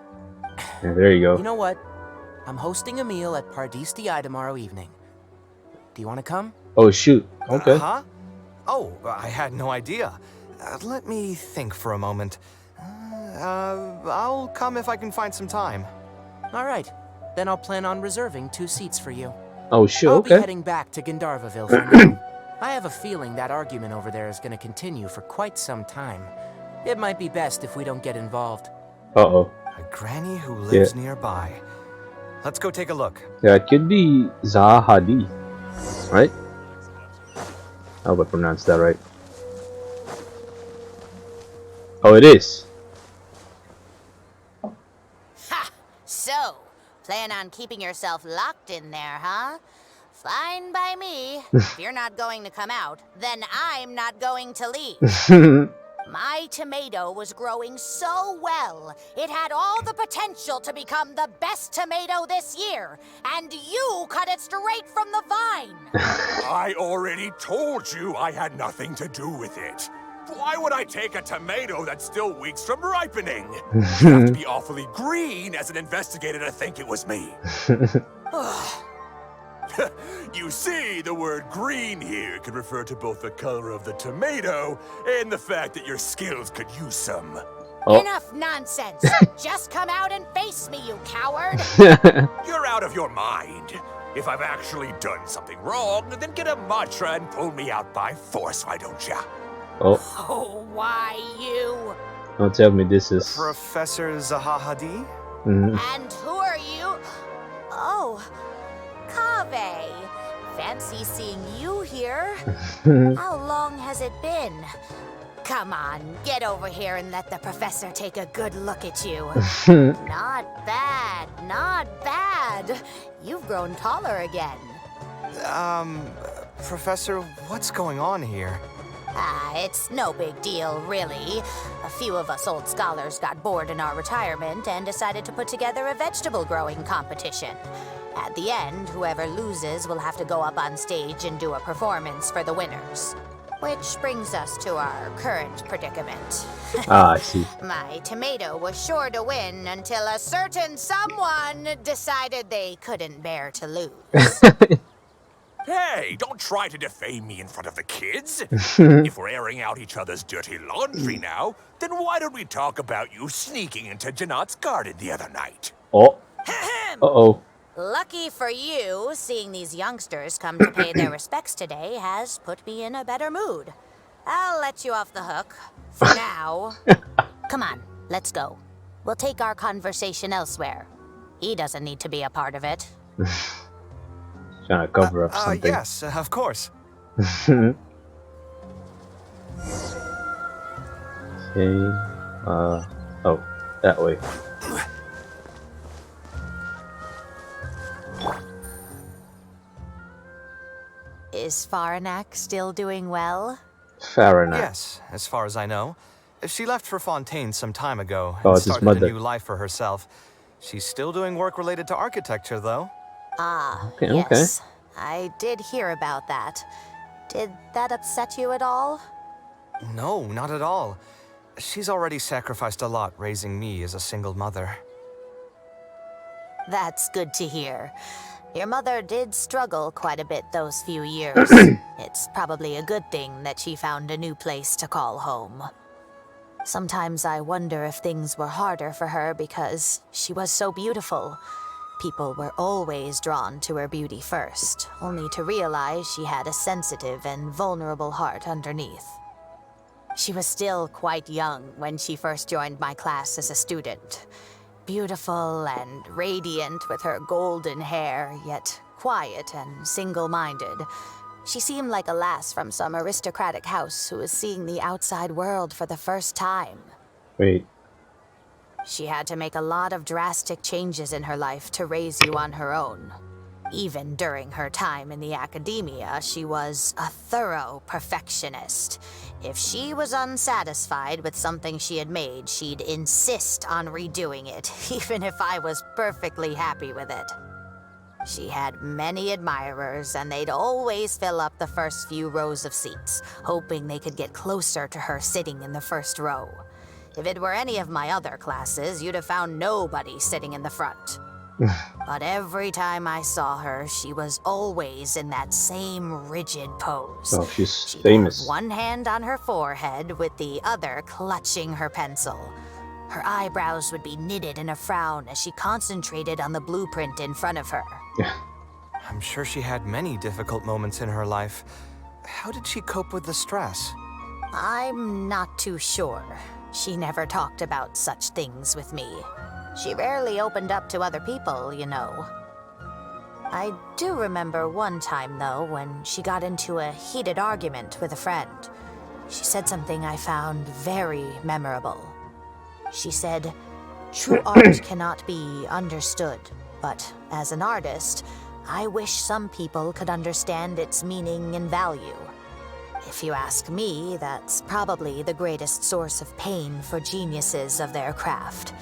[SPEAKER 1] Yeah, there you go.
[SPEAKER 12] You know what? I'm hosting a meal at Pardis Eye tomorrow evening. Do you want to come?
[SPEAKER 1] Oh, shoot. Okay.
[SPEAKER 11] Huh? Oh, I had no idea. Let me think for a moment. I'll come if I can find some time.
[SPEAKER 12] All right. Then I'll plan on reserving 2 seats for you.
[SPEAKER 1] Oh, shoot.
[SPEAKER 12] I'll be
[SPEAKER 1] Okay.
[SPEAKER 12] heading back to Gandharvaville for now. I have a feeling that argument over there is going to continue for quite some time. It might be best if we don't get involved.
[SPEAKER 1] Uh-oh.
[SPEAKER 11] A granny who lives nearby. Let's go take a look.
[SPEAKER 1] Yeah, it could be Zahadi, right? I hope I pronounced that right. Oh, it is.
[SPEAKER 13] Ha! So, plan on keeping yourself locked in there, huh? Fine by me. If you're not going to come out, then I'm not going to leave. My tomato was growing so well, it had all the potential to become the best tomato this year, and you cut it straight from the vine.
[SPEAKER 14] I already told you I had nothing to do with it. Why would I take a tomato that's still weeks from ripening? You have to be awfully green as an investigator to think it was me. You see, the word green here could refer to both the color of the tomato and the fact that your skills could use some.
[SPEAKER 1] Oh.
[SPEAKER 13] Enough nonsense. Just come out and face me, you coward.
[SPEAKER 14] You're out of your mind. If I've actually done something wrong, then get a mantra and pull me out by force, why don't ya?
[SPEAKER 1] Oh.
[SPEAKER 13] Oh, why you?
[SPEAKER 1] Don't tell me this is...
[SPEAKER 11] Professor Zahahadi?
[SPEAKER 13] And who are you? Oh, Kaveh. Fancy seeing you here. How long has it been? Come on, get over here and let the professor take a good look at you. Not bad, not bad. You've grown taller again.
[SPEAKER 11] Professor, what's going on here?
[SPEAKER 13] It's no big deal, really. A few of us old scholars got bored in our retirement and decided to put together a vegetable growing competition. At the end, whoever loses will have to go up on stage and do a performance for the winners. Which brings us to our current predicament.
[SPEAKER 1] Ah, I see.
[SPEAKER 13] My tomato was sure to win until a certain someone decided they couldn't bear to lose.
[SPEAKER 14] Hey, don't try to defame me in front of the kids. If we're airing out each other's dirty laundry now, then why don't we talk about you sneaking into Janat's garden the other night?
[SPEAKER 1] Oh. Uh-oh.
[SPEAKER 13] Lucky for you, seeing these youngsters come to pay their respects today has put me in a better mood. I'll let you off the hook. For now. Come on, let's go. We'll take our conversation elsewhere. He doesn't need to be a part of it.
[SPEAKER 1] Trying to cover up something.
[SPEAKER 11] Yes, of course.
[SPEAKER 1] Okay. Oh, that way.
[SPEAKER 13] Is Faranak still doing well?
[SPEAKER 1] Faranak.
[SPEAKER 11] Yes, as far as I know. She left for Fontaine some time ago
[SPEAKER 1] Oh,
[SPEAKER 11] and
[SPEAKER 1] it's his
[SPEAKER 11] started a
[SPEAKER 1] mother.
[SPEAKER 11] new life for herself. She's still doing work related to architecture, though.
[SPEAKER 13] Ah,
[SPEAKER 1] Okay,
[SPEAKER 13] yes. I did hear about that. Did that upset you at all?
[SPEAKER 11] No, not at all. She's already sacrificed a lot raising me as a single mother.
[SPEAKER 13] That's good to hear. Your mother did struggle quite a bit those few years. It's probably a good thing that she found a new place to call home. Sometimes I wonder if things were harder for her because she was so beautiful. People were always drawn to her beauty first, only to realize she had a sensitive and vulnerable heart underneath. She was still quite young when she first joined my class as a student. Beautiful and radiant with her golden hair, yet quiet and single-minded. She seemed like a lass from some aristocratic house who was seeing the outside world for the first time.
[SPEAKER 1] Wait.
[SPEAKER 13] She had to make a lot of drastic changes in her life to raise you on her own. Even during her time in the academia, she was a thorough perfectionist. If she was unsatisfied with something she had made, she'd insist on redoing it, even if I was perfectly happy with it. She had many admirers, and they'd always fill up the first few rows of seats, hoping they could get closer to her sitting in the first row. If it were any of my other classes, you'd have found nobody sitting in the front. But every time I saw her, she was always in that same rigid pose.
[SPEAKER 1] Oh, she's
[SPEAKER 13] She'd
[SPEAKER 1] famous.
[SPEAKER 13] have one hand on her forehead with the other clutching her pencil. Her eyebrows would be knitted in a frown as she concentrated on the blueprint in front of her.
[SPEAKER 11] I'm sure she had many difficult moments in her life. How did she cope with the stress?
[SPEAKER 13] I'm not too sure. She never talked about such things with me. She rarely opened up to other people, you know. I do remember one time, though, when she got into a heated argument with a friend. She said something I found very memorable. She said, "True art cannot be understood, but as an artist, I wish some people could understand its meaning and value." If you ask me, that's probably the greatest source of pain for geniuses of their craft.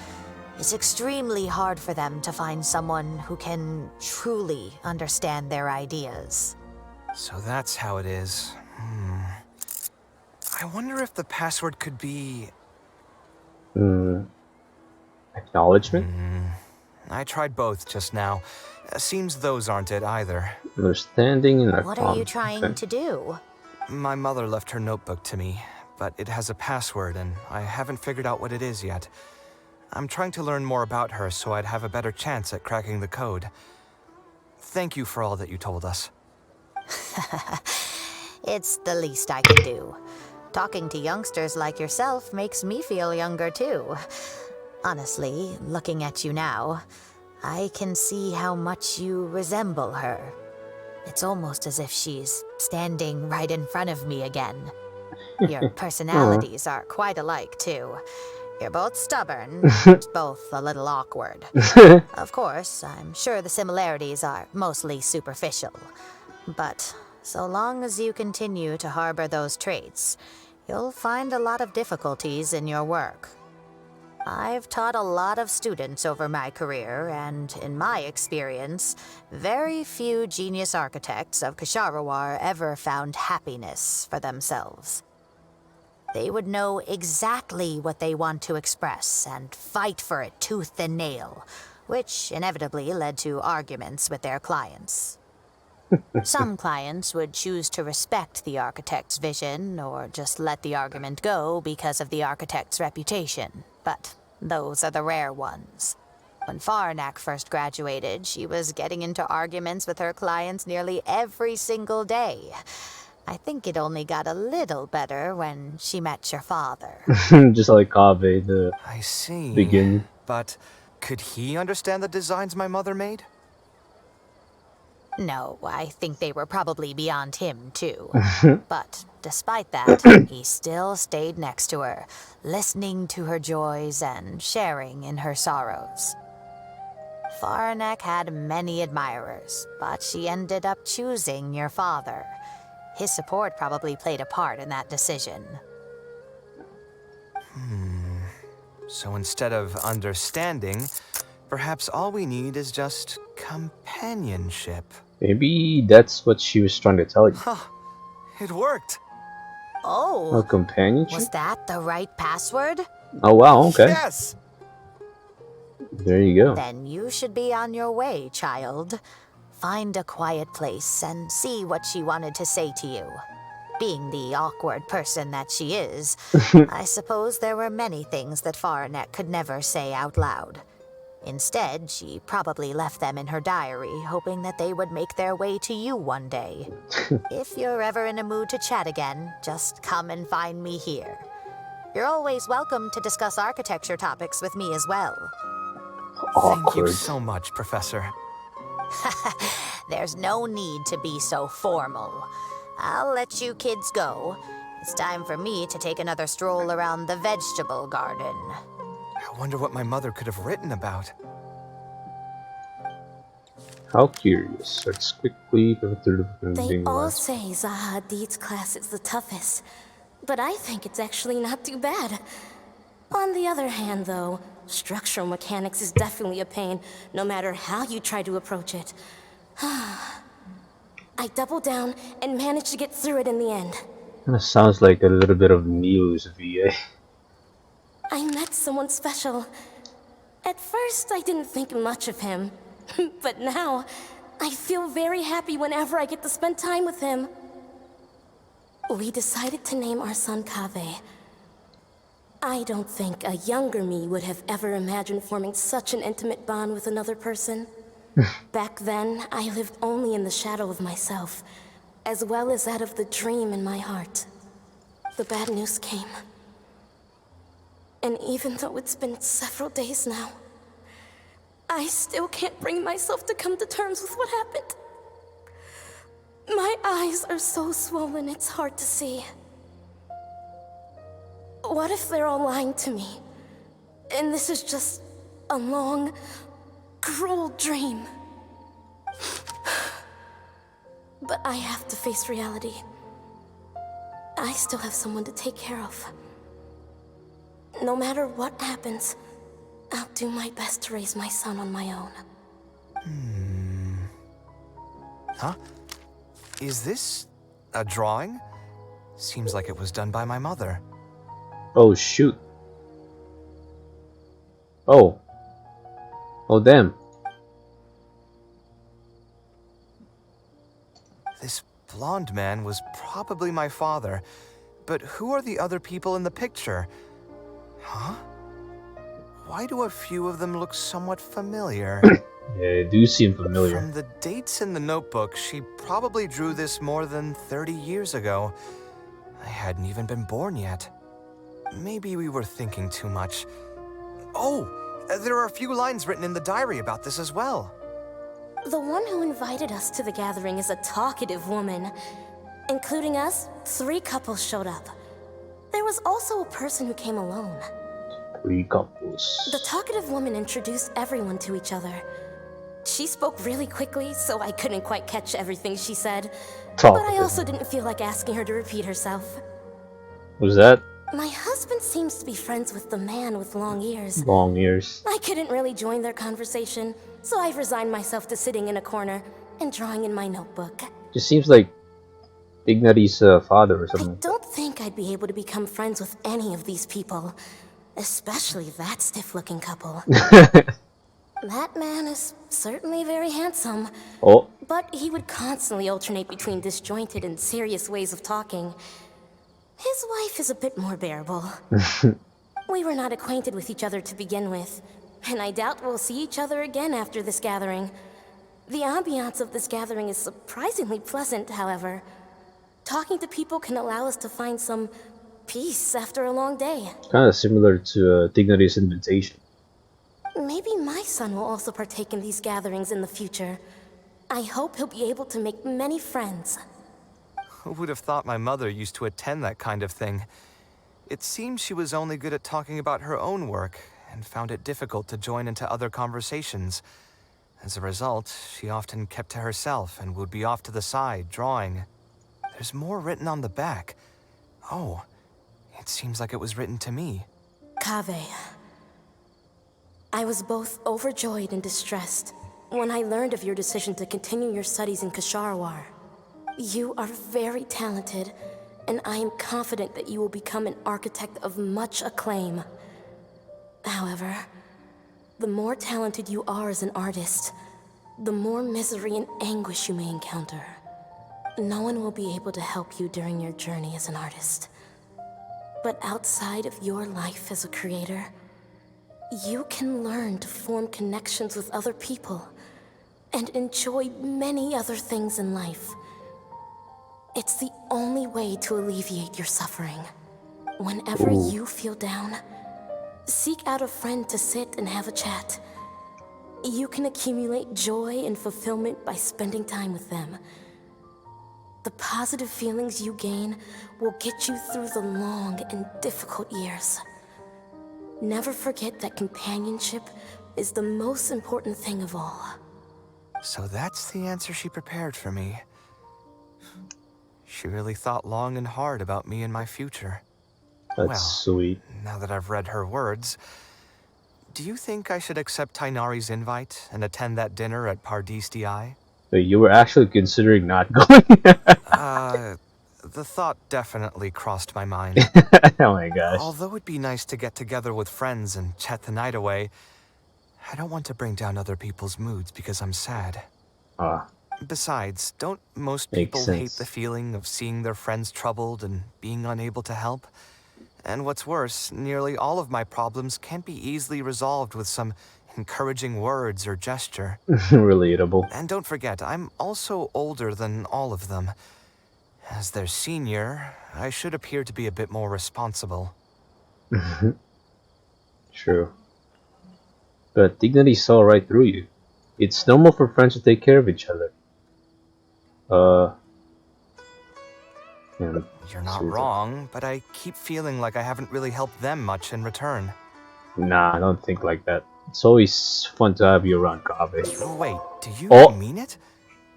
[SPEAKER 13] It's extremely hard for them to find someone who can truly understand their ideas.
[SPEAKER 11] So that's how it is. I wonder if the password could be...
[SPEAKER 1] Acknowledgement?
[SPEAKER 11] I tried both just now. Seems those aren't it either.
[SPEAKER 1] Understanding and
[SPEAKER 13] What are you trying to do?
[SPEAKER 11] My mother left her notebook to me, but it has a password and I haven't figured out what it is yet. I'm trying to learn more about her so I'd have a better chance at cracking the code. Thank you for all that you told us.
[SPEAKER 13] It's the least I can do. Talking to youngsters like yourself makes me feel younger too. Honestly, looking at you now, I can see how much you resemble her. It's almost as if she's standing right in front of me again. Your personalities are quite alike too. You're both stubborn, and both a little awkward. Of course, I'm sure the similarities are mostly superficial. But so long as you continue to harbor those traits, you'll find a lot of difficulties in your work. I've taught a lot of students over my career, and in my experience, very few genius architects of Ksharawar ever found happiness for themselves. They would know exactly what they want to express and fight for it tooth and nail, which inevitably led to arguments with their clients. Some clients would choose to respect the architect's vision or just let the argument go because of the architect's reputation, but those are the rare ones. When Faranak first graduated, she was getting into arguments with her clients nearly every single day. I think it only got a little better when she met your father.
[SPEAKER 1] Just like Kaveh, the
[SPEAKER 11] I see.
[SPEAKER 1] begin.
[SPEAKER 11] But could he understand the designs my mother made?
[SPEAKER 13] No, I think they were probably beyond him, too. But despite that, he still stayed next to her, listening to her joys and sharing in her sorrows. Faranek had many admirers, but she ended up choosing your father. His support probably played a part in that decision.
[SPEAKER 11] So instead of understanding, perhaps all we need is just companionship.
[SPEAKER 1] Maybe that's what she was trying to tell you.
[SPEAKER 11] Huh. It worked.
[SPEAKER 13] Oh,
[SPEAKER 1] A companionship?
[SPEAKER 13] was that the right password?
[SPEAKER 1] Oh wow, okay.
[SPEAKER 11] Yes!
[SPEAKER 1] There you go.
[SPEAKER 13] Then you should be on your way, child. Find a quiet place and see what she wanted to say to you. Being the awkward person that she is, I suppose there were many things that Faranet could never say out loud. Instead, she probably left them in her diary, hoping that they would make their way to you one day. If you're ever in a mood to chat again, just come and find me here. You're always welcome to discuss architecture topics with me as well.
[SPEAKER 11] Thank you so much, Professor.
[SPEAKER 13] There's no need to be so formal. I'll let you kids go. It's time for me to take another stroll around the vegetable garden.
[SPEAKER 11] I wonder what my mother could have written about.
[SPEAKER 1] How curious. Let's quickly go through the
[SPEAKER 15] They all
[SPEAKER 1] last.
[SPEAKER 15] say Zaha Hadid's class is the toughest, but I think it's actually not too bad. On the other hand, though, structural mechanics is definitely a pain, no matter how you try to approach it. I doubled down and managed to get through it in the end.
[SPEAKER 1] Kinda sounds like a little bit of Neo's VA.
[SPEAKER 15] I met someone special. At first, I didn't think much of him. But now, I feel very happy whenever I get to spend time with him. We decided to name our son Kaveh. I don't think a younger me would have ever imagined forming such an intimate bond with another person. Back then, I lived only in the shadow of myself, as well as that of the dream in my heart. The bad news came. And even though it's been several days now, I still can't bring myself to come to terms with what happened. My eyes are so swollen it's hard to see. What if they're all lying to me? And this is just a long, cruel dream. But I have to face reality. I still have someone to take care of. No matter what happens, I'll do my best to raise my son on my own.
[SPEAKER 11] Huh? Is this a drawing? Seems like it was done by my mother.
[SPEAKER 1] Oh shoot. Oh. Oh damn.
[SPEAKER 11] This blonde man was probably my father, but who are the other people in the picture? Huh? Why do a few of them look somewhat familiar?
[SPEAKER 1] Yeah, they do seem familiar.
[SPEAKER 11] From the dates in the notebook, she probably drew this more than 30 years ago. I hadn't even been born yet. Maybe we were thinking too much. Oh, there are a few lines written in the diary about this as well.
[SPEAKER 15] The one who invited us to the gathering is a talkative woman. Including us, 3 couples showed up. There was also a person who came alone.
[SPEAKER 1] 3 couples.
[SPEAKER 15] The talkative woman introduced everyone to each other. She spoke really quickly, so I couldn't quite catch everything she said. But I also didn't feel like asking her to repeat herself.
[SPEAKER 1] Was that?
[SPEAKER 15] My husband seems to be friends with the man with long ears.
[SPEAKER 1] Long ears.
[SPEAKER 15] I couldn't really join their conversation, so I've resigned myself to sitting in a corner and drawing in my notebook.
[SPEAKER 1] Just seems like Ignati's father or something.
[SPEAKER 15] I don't think I'd be able to become friends with any of these people, especially that stiff-looking couple. That man is certainly very handsome.
[SPEAKER 1] Oh.
[SPEAKER 15] But he would constantly alternate between disjointed and serious ways of talking. His wife is a bit more bearable. We were not acquainted with each other to begin with, and I doubt we'll see each other again after this gathering. The ambiance of this gathering is surprisingly pleasant, however. Talking to people can allow us to find some peace after a long day.
[SPEAKER 1] Kind of similar to Dignitary's invitation.
[SPEAKER 15] Maybe my son will also partake in these gatherings in the future. I hope he'll be able to make many friends.
[SPEAKER 11] Who would have thought my mother used to attend that kind of thing? It seems she was only good at talking about her own work, and found it difficult to join into other conversations. As a result, she often kept to herself and would be off to the side, drawing. There's more written on the back. Oh, it seems like it was written to me.
[SPEAKER 15] Kaveh. I was both overjoyed and distressed. when I learned of your decision to continue your studies in Kasharwar. You are very talented, and I am confident that you will become an architect of much acclaim. However, the more talented you are as an artist, the more misery and anguish you may encounter. No one will be able to help you during your journey as an artist. But outside of your life as a creator, you can learn to form connections with other people and enjoy many other things in life. It's the only way to alleviate your suffering. Whenever you feel down, seek out a friend to sit and have a chat. You can accumulate joy and fulfillment by spending time with them. The positive feelings you gain will get you through the long and difficult years. Never forget that companionship is the most important thing of all.
[SPEAKER 11] So that's the answer she prepared for me. She really thought long and hard about me and my future.
[SPEAKER 1] That's sweet.
[SPEAKER 11] Now that I've read her words, do you think I should accept Tainari's invite and attend that dinner at Pardis Di?
[SPEAKER 1] Wait, you were actually considering not going?
[SPEAKER 11] The thought definitely crossed my mind.
[SPEAKER 1] Oh my gosh.
[SPEAKER 11] Although it'd be nice to get together with friends and chat the night away, I don't want to bring down other people's moods because I'm sad. Besides, don't most people hate the feeling of seeing their friends troubled and being unable to help? And what's worse, nearly all of my problems can't be easily resolved with some encouraging words or gesture.
[SPEAKER 1] Relatable.
[SPEAKER 11] And don't forget, I'm also older than all of them. As their senior, I should appear to be a bit more responsible.
[SPEAKER 1] True. But dignity saw right through you. It's normal for friends to take care of each other. Yeah,
[SPEAKER 11] you're not wrong, but I keep feeling like I haven't really helped them much in return.
[SPEAKER 1] Nah, I don't think like that. It's always fun to have you around, Kaveh.
[SPEAKER 11] Wait, do you mean it?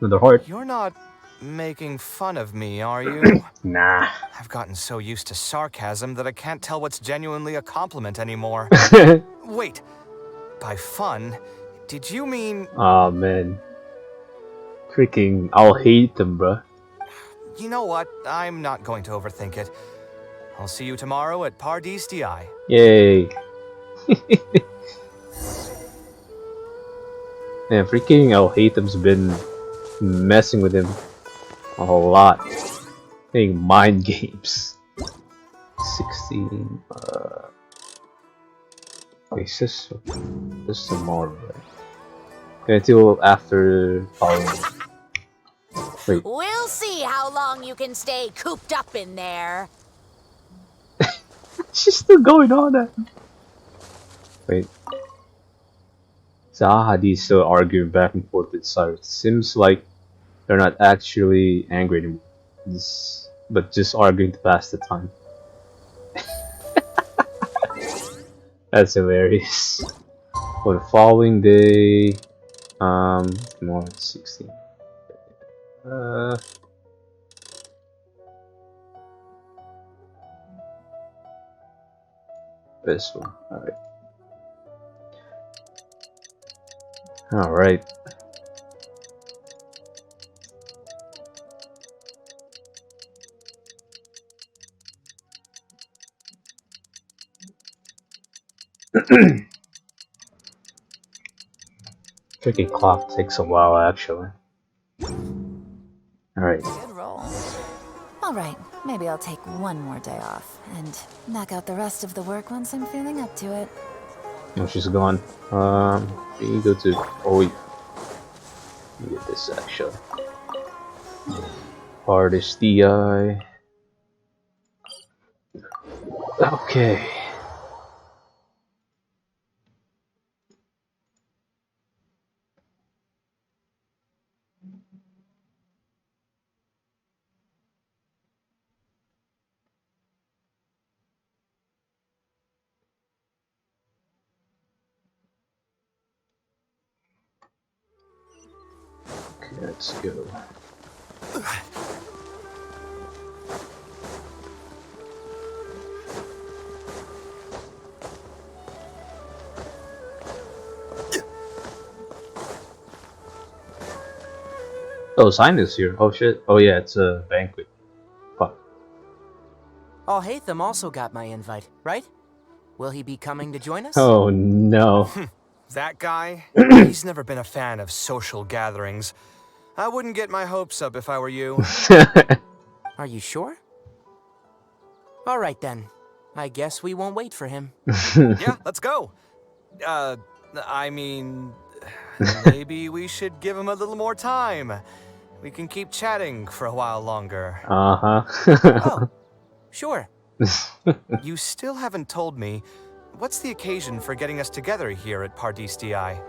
[SPEAKER 1] Another heart.
[SPEAKER 11] You're not making fun of me, are you?
[SPEAKER 1] Nah.
[SPEAKER 11] I've gotten so used to sarcasm that I can't tell what's genuinely a compliment anymore. Wait, by fun, did you mean...
[SPEAKER 1] Aw, man. Freaking, I'll hate them, bruh.
[SPEAKER 11] You know what? I'm not going to overthink it. I'll see you tomorrow at Pardis Di.
[SPEAKER 1] Yay. Man, freaking I'll hate them's been messing with him a whole lot. Playing mind games. 16, wait, this is tomorrow, right? Until after Halloween. Wait.
[SPEAKER 13] We'll see how long you can stay cooped up in there.
[SPEAKER 1] She's still going on that. Wait. Zahadi's still arguing back and forth with Cyrus. Seems like they're not actually angry anymore, but just arguing to pass the time. That's hilarious. For the following day, tomorrow it's 16. This one. Alright. Alright. Freaking clock takes a while, actually. Alright.
[SPEAKER 16] Good roll. Alright, maybe I'll take one more day off and knock out the rest of the work once I'm feeling up to it.
[SPEAKER 1] Oh, she's gone. We go to. Oh, wait. Let me get this actually. Hardest DI. Okay. Okay, let's go. Oh, sign is here. Oh shit. Oh yeah, it's a banquet. Fuck.
[SPEAKER 12] Alhaitham also got my invite, right? Will he be coming to join us?
[SPEAKER 1] Oh no.
[SPEAKER 11] That guy? He's never been a fan of social gatherings. I wouldn't get my hopes up if I were you.
[SPEAKER 12] Are you sure? Alright then. I guess we won't wait for him.
[SPEAKER 11] Yeah, let's go. I mean, maybe we should give him a little more time. We can keep chatting for a while longer.
[SPEAKER 12] Oh, sure.
[SPEAKER 11] You still haven't told me, what's the occasion for getting us together here at Pardis DI?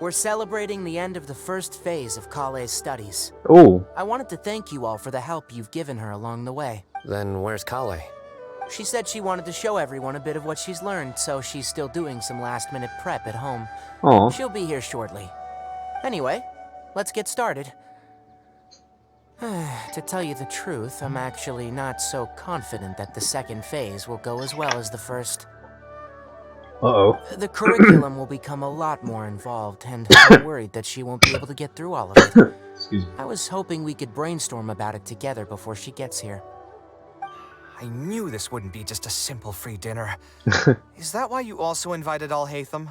[SPEAKER 12] We're celebrating the end of the first phase of Kale's studies.
[SPEAKER 1] Oh.
[SPEAKER 12] I wanted to thank you all for the help you've given her along the way.
[SPEAKER 17] Then where's Kale?
[SPEAKER 12] She said she wanted to show everyone a bit of what she's learned, so she's still doing some last-minute prep at home.
[SPEAKER 1] Aw.
[SPEAKER 12] She'll be here shortly. Anyway, let's get started. To tell you the truth, I'm actually not so confident that the second phase will go as well as the first.
[SPEAKER 1] Uh-oh.
[SPEAKER 12] The curriculum will become a lot more involved, and I'm worried that she won't be able to get through all of it.
[SPEAKER 1] Excuse me.
[SPEAKER 12] I was hoping we could brainstorm about it together before she gets here.
[SPEAKER 11] I knew this wouldn't be just a simple free dinner. Is that why you also invited Alhaitham?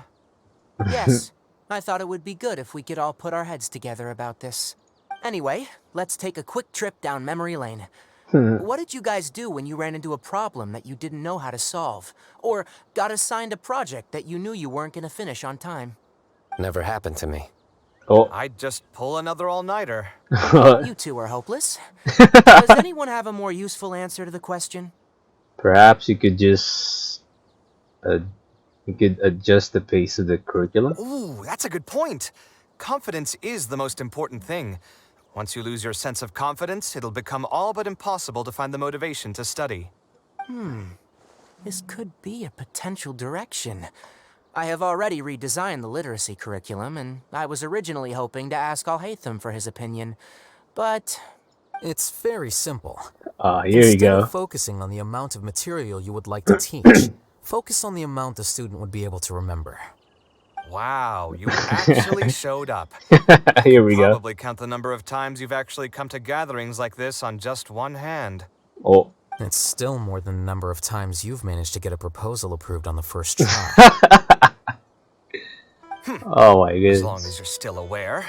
[SPEAKER 12] Yes, I thought it would be good if we could all put our heads together about this. Anyway, let's take a quick trip down memory lane. What did you guys do when you ran into a problem that you didn't know how to solve? Or got assigned a project that you knew you weren't going to finish on time?
[SPEAKER 17] Never happened to me.
[SPEAKER 1] Oh.
[SPEAKER 11] I'd just pull another all-nighter.
[SPEAKER 12] You two are hopeless. Does anyone have a more useful answer to the question?
[SPEAKER 1] Perhaps you could just you could adjust the pace of the curriculum.
[SPEAKER 11] Ooh, that's a good point. Confidence is the most important thing. Once you lose your sense of confidence, it'll become all but impossible to find the motivation to study.
[SPEAKER 12] This could be a potential direction. I have already redesigned the literacy curriculum, and I was originally hoping to ask Alhaitham for his opinion, but...
[SPEAKER 18] It's very simple.
[SPEAKER 1] Here you go.
[SPEAKER 18] Instead of focusing on the amount of material you would like to teach, focus on the amount the student would be able to remember.
[SPEAKER 11] Wow, you actually showed up.
[SPEAKER 1] Here we go.
[SPEAKER 11] Probably count the number of times you've actually come to gatherings like this on just one hand.
[SPEAKER 1] Oh.
[SPEAKER 18] It's still more than the number of times you've managed to get a proposal approved on the first try.
[SPEAKER 1] Oh my goodness.
[SPEAKER 11] As long as you're still aware.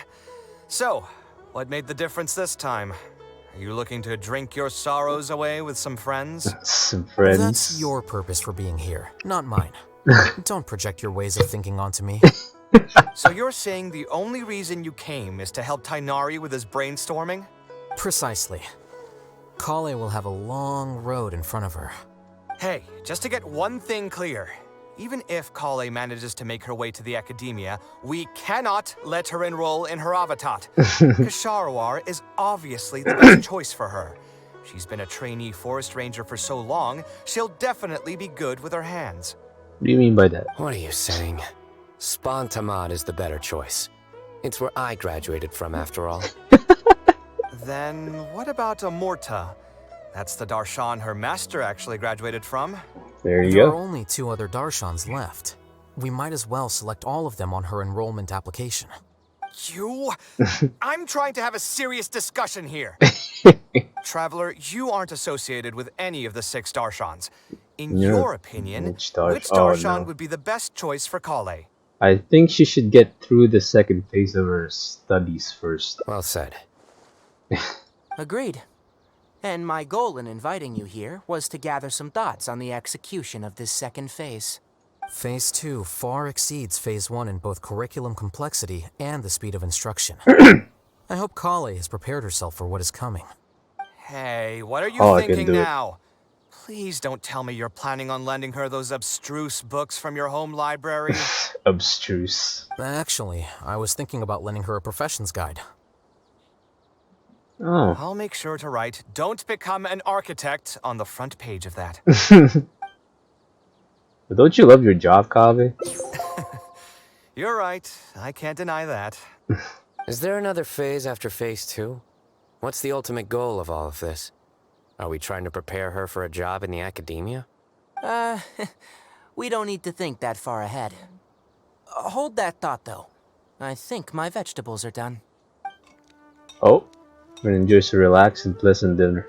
[SPEAKER 11] So, what made the difference this time? Are you looking to drink your sorrows away with some friends?
[SPEAKER 1] Some friends.
[SPEAKER 18] That's your purpose for being here, not mine. Don't project your ways of thinking onto me.
[SPEAKER 11] So you're saying the only reason you came is to help Tainari with his brainstorming?
[SPEAKER 18] Precisely. Kale will have a long road in front of her.
[SPEAKER 11] Hey, just to get one thing clear. Even if Kale manages to make her way to the academia, we cannot let her enroll in Haravatat. Kasharawar is obviously the best choice for her. She's been a trainee forest ranger for so long, she'll definitely be good with her hands.
[SPEAKER 1] What do you mean by that?
[SPEAKER 17] What are you saying? Spontamad is the better choice. It's where I graduated from, after all.
[SPEAKER 11] Then what about Amorta? That's the darshan her master actually graduated from.
[SPEAKER 1] There you
[SPEAKER 18] There are
[SPEAKER 1] go.
[SPEAKER 18] only 2 other darshans left. We might as well select all of them on her enrollment application.
[SPEAKER 11] You? I'm trying to have a serious discussion here. Traveler, you aren't associated with any of the 6 darshans. In
[SPEAKER 1] Yeah.
[SPEAKER 11] your opinion,
[SPEAKER 1] Which
[SPEAKER 11] which
[SPEAKER 1] oh,
[SPEAKER 11] darshan
[SPEAKER 1] no.
[SPEAKER 11] would be the best choice for Kale?
[SPEAKER 1] I think she should get through the second phase of her studies first.
[SPEAKER 17] Well said.
[SPEAKER 12] Agreed. And my goal in inviting you here was to gather some thoughts on the execution of this second phase.
[SPEAKER 18] Phase 2 far exceeds Phase 1 in both curriculum complexity and the speed of instruction. I hope Kale has prepared herself for what is coming.
[SPEAKER 11] Hey, what are you
[SPEAKER 1] Oh, I can
[SPEAKER 11] thinking
[SPEAKER 1] do it.
[SPEAKER 11] now? Please don't tell me you're planning on lending her those abstruse books from your home library.
[SPEAKER 1] Abstruse.
[SPEAKER 18] Actually, I was thinking about lending her a professions guide.
[SPEAKER 1] Oh.
[SPEAKER 11] I'll make sure to write, "Don't become an architect" on the front page of that.
[SPEAKER 1] But don't you love your job, Kave?
[SPEAKER 11] You're right. I can't deny that.
[SPEAKER 17] Is there another phase after Phase 2? What's the ultimate goal of all of this? Are we trying to prepare her for a job in the academia?
[SPEAKER 12] We don't need to think that far ahead. Hold that thought, though. I think my vegetables are done.
[SPEAKER 1] Oh. and enjoys a relaxed and pleasant dinner.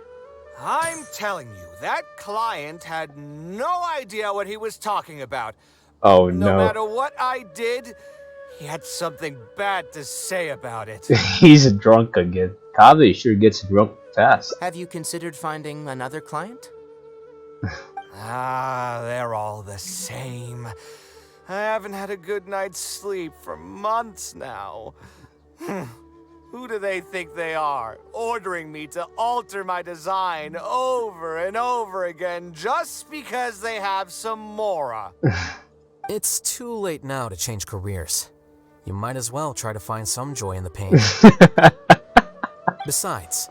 [SPEAKER 19] I'm telling you, that client had no idea what he was talking about.
[SPEAKER 1] Oh
[SPEAKER 19] No
[SPEAKER 1] no.
[SPEAKER 19] matter what I did, he had something bad to say about it.
[SPEAKER 1] He's drunk again. Kaveh sure gets drunk fast.
[SPEAKER 12] Have you considered finding another client?
[SPEAKER 19] They're all the same. I haven't had a good night's sleep for months now. Who do they think they are, ordering me to alter my design over and over again just because they have some mora?
[SPEAKER 18] It's too late now to change careers. You might as well try to find some joy in the pain. Besides,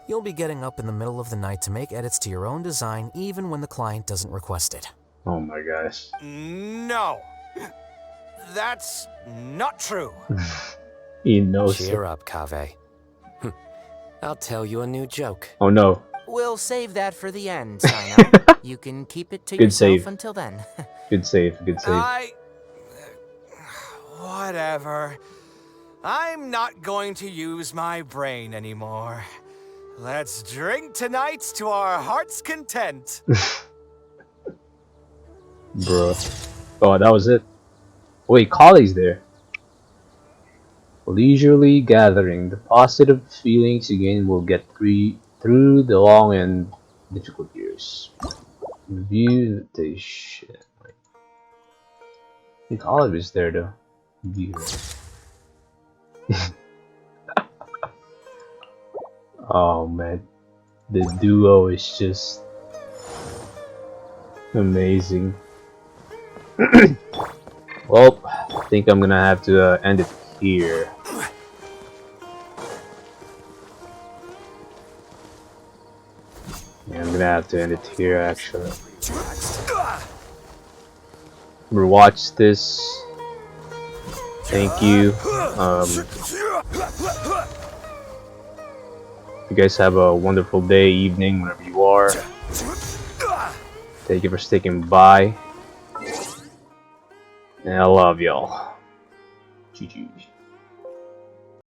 [SPEAKER 18] you'll be getting up in the middle of the night to make edits to your own design even when the client doesn't request it.
[SPEAKER 1] Oh my gosh.
[SPEAKER 19] No. That's not true.
[SPEAKER 1] He knows.
[SPEAKER 17] Cheer up, Kaveh. I'll tell you a new joke.
[SPEAKER 1] Oh no.
[SPEAKER 12] We'll save that for the end, Sino. You can keep it to
[SPEAKER 1] Good
[SPEAKER 12] yourself
[SPEAKER 1] save.
[SPEAKER 12] until then.
[SPEAKER 1] Good save, good save.
[SPEAKER 19] Whatever. I'm not going to use my brain anymore. Let's drink tonight to our heart's content.
[SPEAKER 1] Bro. Oh, that was it. Wait, Kali's there. Leisurely gathering. The positive feelings again will get through the long and difficult years. Review the shit. I think Olive is there though. View. Oh man, the duo is just amazing. Well, I think I'm gonna have to end it here. Yeah, I'm gonna have to end it here actually. Rewatch this. Thank you. You guys have a wonderful day, evening, wherever you are. Thank you for sticking by. And I love y'all. GG.